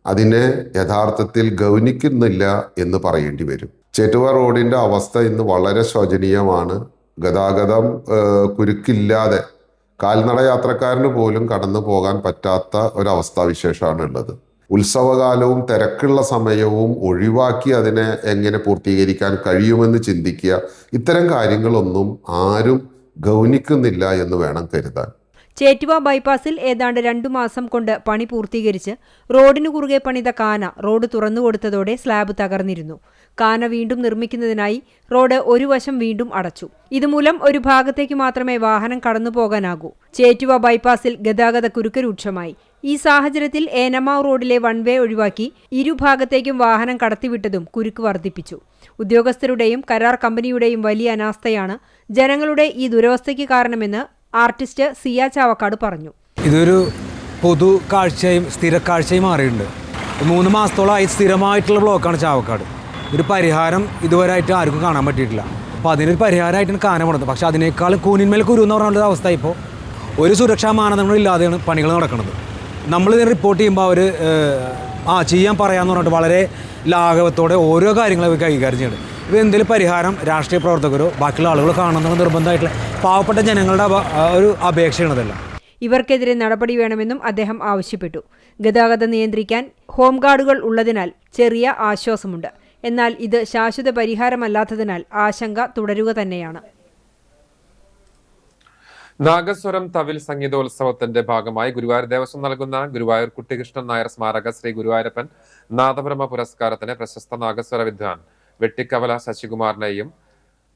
അതിനെ യഥാർത്ഥത്തിൽ ഗൗനിക്കുന്നില്ല എന്ന് പറയേണ്ടി വരും. ചേറ്റുവ റോഡിൻ്റെ അവസ്ഥ ഇന്ന് വളരെ ശോചനീയമാണ്. ഗതാഗതം കുരുക്കില്ലാതെ കാൽനട യാത്രക്കാരന് പോലും കടന്നു പോകാൻ പറ്റാത്ത ഒരവസ്ഥാവിശേഷമാണ് ഉള്ളത്. ഉത്സവകാലവും തിരക്കുള്ള സമയവും ഒഴിവാക്കി അതിനെ എങ്ങനെ പൂർത്തീകരിക്കാൻ കഴിയുമെന്ന് ചിന്തിക്കുക. ഇത്തരം കാര്യങ്ങളൊന്നും ആരും ഗൗനിക്കുന്നില്ല എന്ന് വേണം കരുതാൻ. ചേറ്റുവ ബൈപ്പാസിൽ ഏതാണ്ട് 2 മാസം കൊണ്ട് പണി പൂർത്തീകരിച്ച് റോഡിനു കുറുകെ പണിത കാന റോഡ് തുറന്നുകൊടുത്തതോടെ സ്ലാബ് തകർന്നിരുന്നു. കാന വീണ്ടും നിർമ്മിക്കുന്നതിനായി റോഡ് ഒരു വശം വീണ്ടും അടച്ചു. ഇതുമൂലം ഒരു ഭാഗത്തേക്ക് മാത്രമേ വാഹനം കടന്നു പോകാനാകൂ. ചേറ്റുവ ബൈപ്പാസിൽ ഗതാഗതക്കുരുക്ക് രൂക്ഷമായി. ഈ സാഹചര്യത്തിൽ ഏനമാവ് റോഡിലെ 1 വേ ഒഴിവാക്കി ഇരുഭാഗത്തേക്കും വാഹനം കടത്തിവിട്ടതും കുരുക്ക് വർദ്ധിപ്പിച്ചു. ഉദ്യോഗസ്ഥരുടെയും കരാർ കമ്പനിയുടെയും വലിയ അനാസ്ഥയാണ് ജനങ്ങളുടെ ഈ ദുരവസ്ഥയ്ക്ക് കാരണമെന്ന് ആർട്ടിസ്റ്റ് സിയ ചാവക്കാട് പറഞ്ഞു. ഇതൊരു പൊതു കാഴ്ചയും സ്ഥിരക്കാഴ്ചയും മാറിയിട്ടുണ്ട്. 3 മാസത്തോളമായി സ്ഥിരമായിട്ടുള്ള ബ്ലോക്കാണ് ചാവക്കാട്. ഒരു പരിഹാരം ഇതുവരെയായിട്ട് ആർക്കും കാണാൻ പറ്റിയിട്ടില്ല. അപ്പോൾ അതിനൊരു പരിഹാരമായിട്ടാണ് കാന പണിത്. പക്ഷേ അതിനേക്കാളും കൂനിന്മേൽ കുരു എന്ന് പറഞ്ഞൊരു അവസ്ഥ ഇപ്പോൾ ഒരു സുരക്ഷാ മാനദണ്ഡങ്ങളും ഇല്ലാതെയാണ് പണികൾ നടക്കുന്നത്. നമ്മളിതിന് റിപ്പോർട്ട് ചെയ്യുമ്പോൾ അവർ ചെയ്യാൻ പറയാമെന്ന് പറഞ്ഞിട്ട് വളരെ ലാഘവത്തോടെ ഓരോ കാര്യങ്ങളും കൈകാര്യം ചെയ്യുന്നുണ്ട്. ഇത് എന്തെങ്കിലും പരിഹാരം രാഷ്ട്രീയ പ്രവർത്തകരോ ബാക്കിയുള്ള ആളുകളോ കാണുന്ന നിർബന്ധമായിട്ടുള്ള പാവപ്പെട്ട ജനങ്ങളുടെ ഒരു അപേക്ഷയാണതല്ല. ഇവർക്കെതിരെ നടപടി വേണമെന്നും അദ്ദേഹം ആവശ്യപ്പെട്ടു. ഗതാഗതം നിയന്ത്രിക്കാൻ ഹോംഗാർഡുകൾ ഉള്ളതിനാൽ ചെറിയ ആശ്വാസമുണ്ട്. എന്നാൽ ഇത് ശാശ്വത പരിഹാരമല്ലാത്തതിനാൽ ആശങ്ക തുടരുക തന്നെയാണ്. നാഗസ്വരം തവിൽ സംഗീതോത്സവത്തിന്റെ ഭാഗമായി ഗുരുവായൂർ ദേവസ്വം നൽകുന്ന ഗുരുവായൂർ കുട്ടികൃഷ്ണൻ നായർ സ്മാരക ശ്രീ ഗുരുവായൂരപ്പൻ നാദബ്രഹ്മ പുരസ്കാരത്തിന് പ്രശസ്ത നാഗസ്വര വിദ്വാൻ വെട്ടിക്കവല ശശികുമാറിനെയും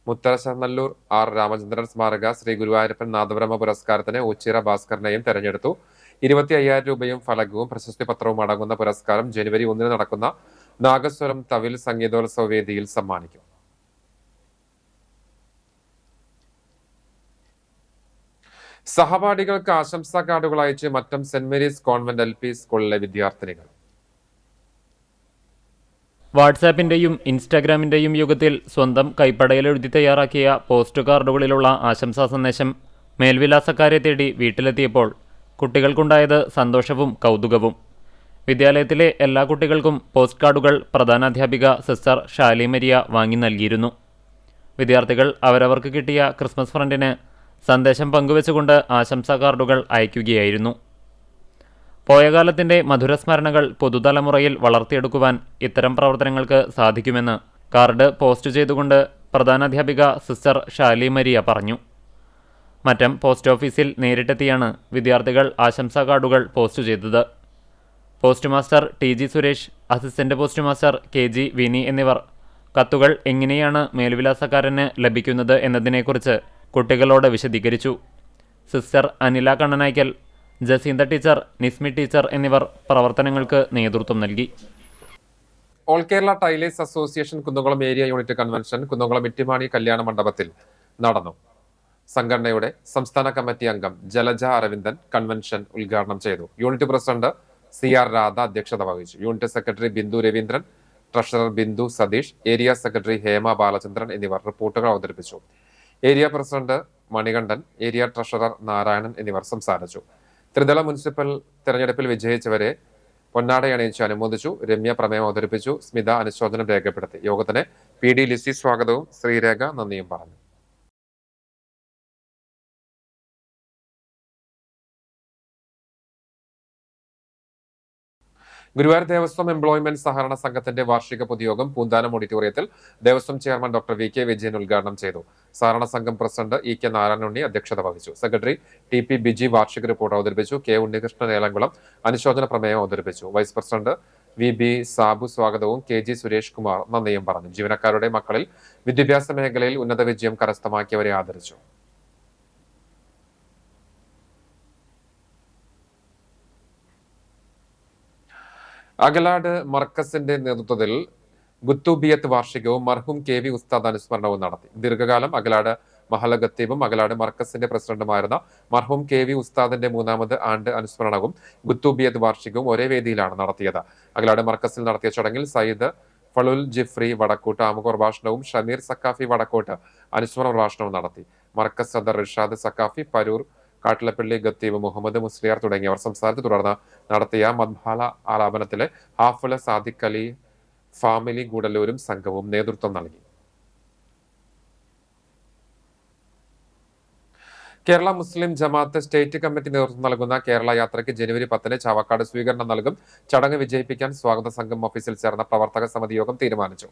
മുത്തരശനല്ലൂർ R രാമചന്ദ്രൻ സ്മാരക ശ്രീ ഗുരുവായൂരപ്പൻ നാദബ്രഹ്മ പുരസ്കാരത്തിന് ഉച്ചിറ ഭാസ്കറിനെയും തെരഞ്ഞെടുത്തു. 25,000 രൂപയും ഫലകവും പ്രശസ്തി പത്രവും അടങ്ങുന്ന പുരസ്കാരം ജനുവരി 1 നടക്കുന്ന നാഗസ്വരം തവിൽ സംഗീതോത്സവ വേദിയിൽ സമ്മാനിക്കും. സഹപാഠികൾക്ക് ആശംസാ കാർഡുകൾ അയച്ച് Mattom Saint Mary's Convent LP സ്കൂളിലെ വിദ്യാർത്ഥിനികൾ. വാട്സാപ്പിന്റെയും ഇൻസ്റ്റാഗ്രാമിന്റെയും യുഗത്തിൽ സ്വന്തം കൈപ്പടയിലെഴുതി തയ്യാറാക്കിയ പോസ്റ്റ് കാർഡുകളിലുള്ള ആശംസാ സന്ദേശം മേൽവിലാസക്കാരെ തേടി വീട്ടിലെത്തിയപ്പോൾ കുട്ടികൾക്കുണ്ടായത് സന്തോഷവും കൗതുകവും. വിദ്യാലയത്തിലെ എല്ലാ കുട്ടികൾക്കും പോസ്റ്റ് കാർഡുകൾ പ്രധാനാധ്യാപിക സിസ്റ്റർ ഷാലി മരിയ വാങ്ങി നൽകിയിരുന്നു. വിദ്യാർത്ഥികൾ അവരവർക്ക് കിട്ടിയ ക്രിസ്മസ് ഫ്രണ്ടിന് സന്ദേശം പങ്കുവെച്ചുകൊണ്ട് ആശംസാ കാർഡുകൾ അയക്കുകയായിരുന്നു. പോയകാലത്തിൻ്റെ മധുരസ്മരണകൾ പുതുതലമുറയിൽ വളർത്തിയെടുക്കുവാൻ ഇത്തരം പ്രവർത്തനങ്ങൾക്ക് സാധിക്കുമെന്ന് കാർഡ് പോസ്റ്റ് ചെയ്തുകൊണ്ട് പ്രധാനാധ്യാപിക സിസ്റ്റർ ഷാലി മരിയ പറഞ്ഞു. മറ്റം പോസ്റ്റ് ഓഫീസിൽ നേരിട്ടെത്തിയാണ് വിദ്യാർത്ഥികൾ ആശംസാ കാർഡുകൾ പോസ്റ്റ് ചെയ്തത്. Post master TG Suresh, assistant post master KG Vini എന്നിവർ കത്തുകൾ എങ്ങനെയാണ് മേൽവിലാസക്കാരന് ലഭിക്കുന്നത് എന്നതിനെക്കുറിച്ച് കുട്ടികളോട് വിശദീകരിച്ചു. Sister Anila Kannanaykkal, Jacintha teacher, Nismi teacher എന്നിവർ പ്രവർത്തനങ്ങൾക്ക് നേതൃത്വം നൽകി. All Kerala tailors association Kunnamkulam area unit convention Kunnamkulam Ittimani കല്യാണ മണ്ഡപത്തിൽ നടന്നു. സംഘടനയുടെ സംസ്ഥാന കമ്മിറ്റി അംഗം ജലജ അരവിന്ദൻ കൺവെൻഷൻ ഉദ്ഘാടനം ചെയ്തു. യൂണിറ്റ് പ്രസിഡന്റ് CR രാധ അധ്യക്ഷത വഹിച്ചു. Unit secretary Bindu Raveendran, treasurer Bindu Satheesh, area secretary Hema Balachandran എന്നിവർ റിപ്പോർട്ടുകൾ അവതരിപ്പിച്ചു. Area president Manikandan, area treasurer Narayanan എന്നിവർ സംസാരിച്ചു. ത്രിതല മുനിസിപ്പൽ തെരഞ്ഞെടുപ്പിൽ വിജയിച്ചവരെ പൊന്നാടയണിയിച്ച് അനുമോദിച്ചു. രമ്യ പ്രമേയം അവതരിപ്പിച്ചു. സ്മിത അനുശോചനം രേഖപ്പെടുത്തി. യോഗത്തിന് PD ലിസി സ്വാഗതവും ശ്രീരേഖ നന്ദിയും പറഞ്ഞു. ഗുരുവായൂർ ദേവസ്വം എംപ്ലോയ്മെന്റ് സഹകരണ സംഘത്തിന്റെ വാർഷിക പൊതുയോഗം പൂന്താനം ഓഡിറ്റോറിയത്തിൽ Devaswom chairman doctor VK Vijayan ഉദ്ഘാടനം ചെയ്തു. സഹകരണ സംഘം പ്രസിഡന്റ് EK നാരായണുണ്ണി അധ്യക്ഷത വഹിച്ചു. സെക്രട്ടറി TP ബിജി വാർഷിക റിപ്പോർട്ട് അവതരിപ്പിച്ചു. K ഉണ്ണികൃഷ്ണൻ ഏലംകുളം അനുശോചന പ്രമേയം അവതരിപ്പിച്ചു. വൈസ് പ്രസിഡന്റ് VB സാബു സ്വാഗതവും KG സുരേഷ് കുമാർ നന്ദിയും പറഞ്ഞു. ജീവനക്കാരുടെ മക്കളിൽ വിദ്യാഭ്യാസ മേഖലയിൽ ഉന്നത വിജയം കരസ്ഥമാക്കിയവരെ ആദരിച്ചു. അഗലാട് മർക്കസിന്റെ നേതൃത്വത്തിൽ ഗുത്തൂബിയത്ത് വാർഷികവും മർഹൂം KV ഉസ്താദ് അനുസ്മരണവും നടത്തി. ദീർഘകാലം അഗലാട് മഹല ഖത്തീബും അഗലാട് മർക്കസിന്റെ പ്രസിഡന്റുമായിരുന്ന മർഹൂം KV ഉസ്താദിന്റെ 3ാമത് ആണ്ട് അനുസ്മരണവും ഗുത്തൂബിയത്ത് വാർഷികവും ഒരേ വേദിയിലാണ് നടത്തിയത്. അഗലാട് മർക്കസിൽ നടത്തിയ ചടങ്ങിൽ സയ്യിദ് ഫളുൽ ജിഫ്രി വടക്കോട്ട് ആമുഖ പ്രഭാഷണവും ഷമീർ സക്കാഫി വടക്കോട്ട് അനുസ്മരണ പ്രഭാഷണവും നടത്തി. മർക്കസ് സദർ റിഷാദ് സക്കാഫി, പരൂർ കാട്ടിലപ്പള്ളി ഖത്തീബ് മുഹമ്മദ് മുസ്ലിയാർ തുടങ്ങിയവർ സംസാരിച്ചു. തുടർന്ന് നടത്തിയ മദ്ഭാല ആലാപനത്തിലെ ഹാഫിള് സാദിഖ് അലി ഫാമിലി ഗൂഡല്ലൂരും സംഘവും നേതൃത്വം നൽകി. കേരള മുസ്ലിം ജമാഅത്ത് സ്റ്റേറ്റ് കമ്മിറ്റി നേതൃത്വം നൽകുന്ന കേരള യാത്രയ്ക്ക് ജനുവരി 10 ചാവക്കാട് സ്വീകരണം നൽകും. ചടങ്ങ് വിജയിപ്പിക്കാൻ സ്വാഗത സംഘം ഓഫീസിൽ ചേർന്ന പ്രവർത്തക സമിതി യോഗം തീരുമാനിച്ചു.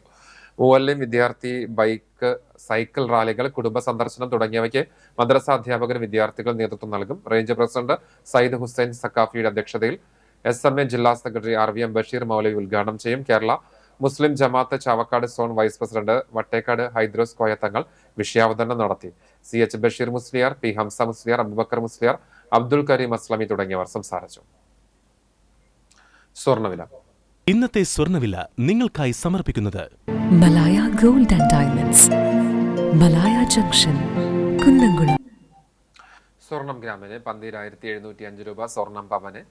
മൂവല്യം വിദ്യാർത്ഥി ബൈക്ക് സൈക്കിൾ റാലികൾ, കുടുംബ സന്ദർശനം തുടങ്ങിയവയ്ക്ക് മദ്രസ അധ്യാപകർ വിദ്യാർത്ഥികൾ നേതൃത്വം നൽകും. റേഞ്ച് പ്രസിഡന്റ് സയ്യിദ് ഹുസൈൻ സക്കാഫിയുടെ അധ്യക്ഷതയിൽ SMA ജില്ലാ സെക്രട്ടറി RVM ബഷീർ മൗലവി ഉദ്ഘാടനം ചെയ്യും. Kerala Muslim Jamaath Chavakkad zone vice president Vattekkad Hydros Koyathangal വിഷയാവതരണം നടത്തി. CH ബഷീർ മുസ്ലിയാർ, P ഹംസ മുസ്ലിയാർ, അബൂബക്കർ മുസ്ലിയാർ, അബ്ദുൽ കരീം അസ്ലമി തുടങ്ങിയവർ സംസാരിച്ചു. സ്വർണ്ണവില. ഇന്നത്തെ സ്വർണ്ണവില നിങ്ങൾക്കായി സമർപ്പിക്കുന്നത് Malaya gold and diamonds, Malaya junction, Kunnamkulam. സ്വർണം ഗ്രാമിന് 12,705 രൂപ, സ്വർണം പവന്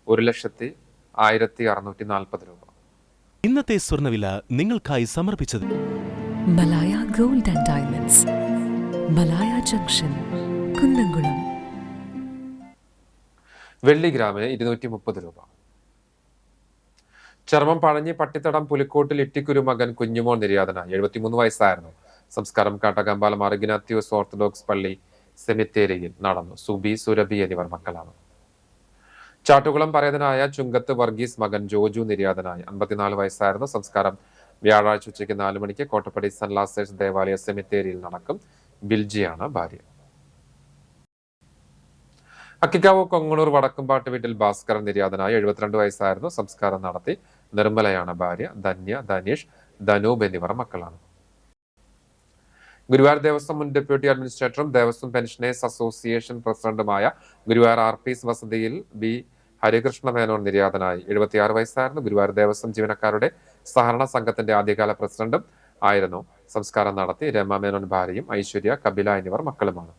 1,1640 രൂപ. ഇന്നത്തെ സ്വർണ്ണവില നിങ്ങൾക്കായി സമർപ്പിച്ചത് Malaya gold and diamonds, Malaya junction, Kunnamkulam. വെള്ളി ഗ്രാമിന് 230 രൂപ. ചർമ്മം പഴഞ്ഞി പട്ടിത്തടം പുലിക്കോട്ടിൽ ഇട്ടിക്കുരു മകൻ കുഞ്ഞുമോൻ നിര്യാതനായി. 73 വയസ്സായിരുന്നു. സംസ്കാരം കാട്ടകമ്പാലം ഇഗ്നാത്യൂസ് ഓർത്തഡോക്സ് പള്ളി സെമിത്തേരിയിൽ നടന്നു. സുബി, സുരഭി എന്നിവർ മക്കളാണ്. ചാട്ടുകുളം പരേതനായ ചുങ്കത്ത് വർഗീസ് മകൻ ജോജു നിര്യാതനായി. 54 വയസ്സായിരുന്നു. സംസ്കാരം വ്യാഴാഴ്ച ഉച്ചയ്ക്ക് 4 മണിക്ക് കോട്ടപ്പടി സെന്റ് ലാസേഴ്സ് ദേവാലയ സെമിത്തേരിയിൽ നടക്കും. ബിൽജിയാണ് ഭാര്യ. അക്കിക്കാവ് കൊങ്ങണൂർ വടക്കുംപാട്ട് വീട്ടിൽ ഭാസ്കരൻ നിര്യാതനായി. 72 വയസ്സായിരുന്നു. സംസ്കാരം നടത്തി. നിർമ്മലയാണ് ഭാര്യ. ധന്യ, ധനീഷ്, ധനൂപ് എന്നിവർ മക്കളാണ്. ഗുരുവായൂർ ദേവസ്വം മുൻ ഡെപ്യൂട്ടി അഡ്മിനിസ്ട്രേറ്ററും ദേവസ്വം പെൻഷനേഴ്സ് അസോസിയേഷൻ പ്രസിഡന്റുമായ ഗുരുവായൂർ RPS വസതിയിൽ B ഹരികൃഷ്ണ മേനോൻ നിര്യാതനായി. 76 വയസ്സായിരുന്നു. ഗുരുവായൂർ ദേവസ്വം ജീവനക്കാരുടെ സഹകരണ സംഘത്തിന്റെ ആദ്യകാല പ്രസിഡന്റും ആയിരുന്നു. സംസ്കാരം നടത്തി. രമ മേനോൻ ഭാര്യയും ഐശ്വര്യ, കപില എന്നിവർ മക്കളുമാണ്.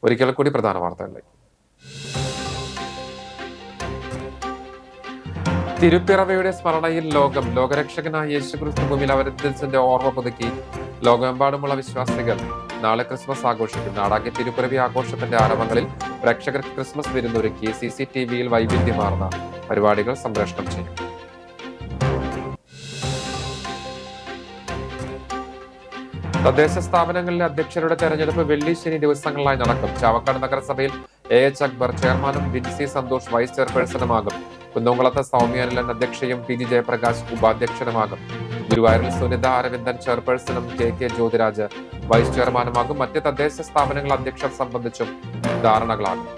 ഒരിക്കൽ കൂടി പ്രധാന വാർത്തകളിലേക്ക്. തിരുപ്പിറവയുടെ സ്മരണയിൽ ലോകരക്ഷകനായ യേശുക്രിസ്തു ഭൂമിയിൽ അവതരിച്ചതിന്റെ ഓർമ്മ പുതുക്കി ലോകമെമ്പാടുമുള്ള വിശ്വാസികൾ നാളെ ക്രിസ്മസ് ആഘോഷിക്കും. നാടാകെ തിരുപ്പിറവി ആഘോഷത്തിന്റെ ആരംഭങ്ങളിൽ പ്രേക്ഷകർക്ക് ക്രിസ്മസ് വിരുന്നൊരുക്കി CCTVയിൽ വൈവിധ്യമാർന്ന പരിപാടികൾ സംപ്രേഷണം ചെയ്യും. തദ്ദേശ സ്ഥാപനങ്ങളിലെ അധ്യക്ഷരുടെ തെരഞ്ഞെടുപ്പ് വെള്ളി, ശനി ദിവസങ്ങളിലായി നടക്കും. ചാവക്കാട് നഗരസഭയിൽ AH അക്ബർ ചെയർമാനും BGC സന്തോഷ് വൈസ് ചെയർപേഴ്സണുമാകും. കുന്നംകുളത്ത് സൗമ്യ അനിലൻ അധ്യക്ഷയും PG ജയപ്രകാശ് ഉപാധ്യക്ഷനുമാകും. ഗുരുവായൂരിൽ സുനിത അരവിന്ദൻ ചെയർപേഴ്സണും KK ജ്യോതിരാജ് വൈസ് ചെയർമാനുമാകും. മറ്റ് തദ്ദേശ സ്ഥാപനങ്ങൾ അധ്യക്ഷർ സംബന്ധിച്ചും ധാരണകളാകും.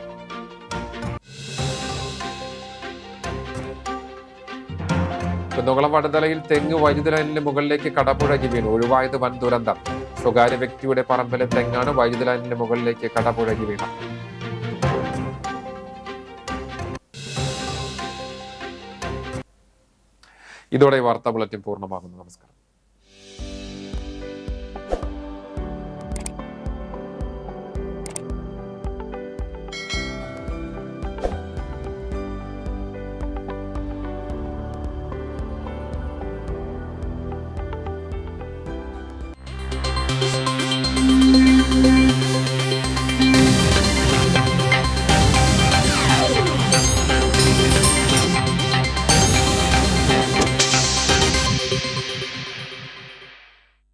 കുന്നംകുളം വടുതലയിൽ തെങ്ങ് വൈദ്യുതി ലൈനിന് മുകളിലേക്ക് കടപുഴകി വീണു. ഒഴിവായത് വൻ ദുരന്തം. സ്വകാര്യ വ്യക്തിയുടെ പറമ്പിലെ തെങ്ങാണ് വൈദ്യുതി ലൈനിന് മുകളിലേക്ക് കടപുഴകി വീണ. ഇതോടെ വാർത്താ ബുള്ളറ്റിൻ പൂർണ്ണമാകുന്നു. നമസ്കാരം.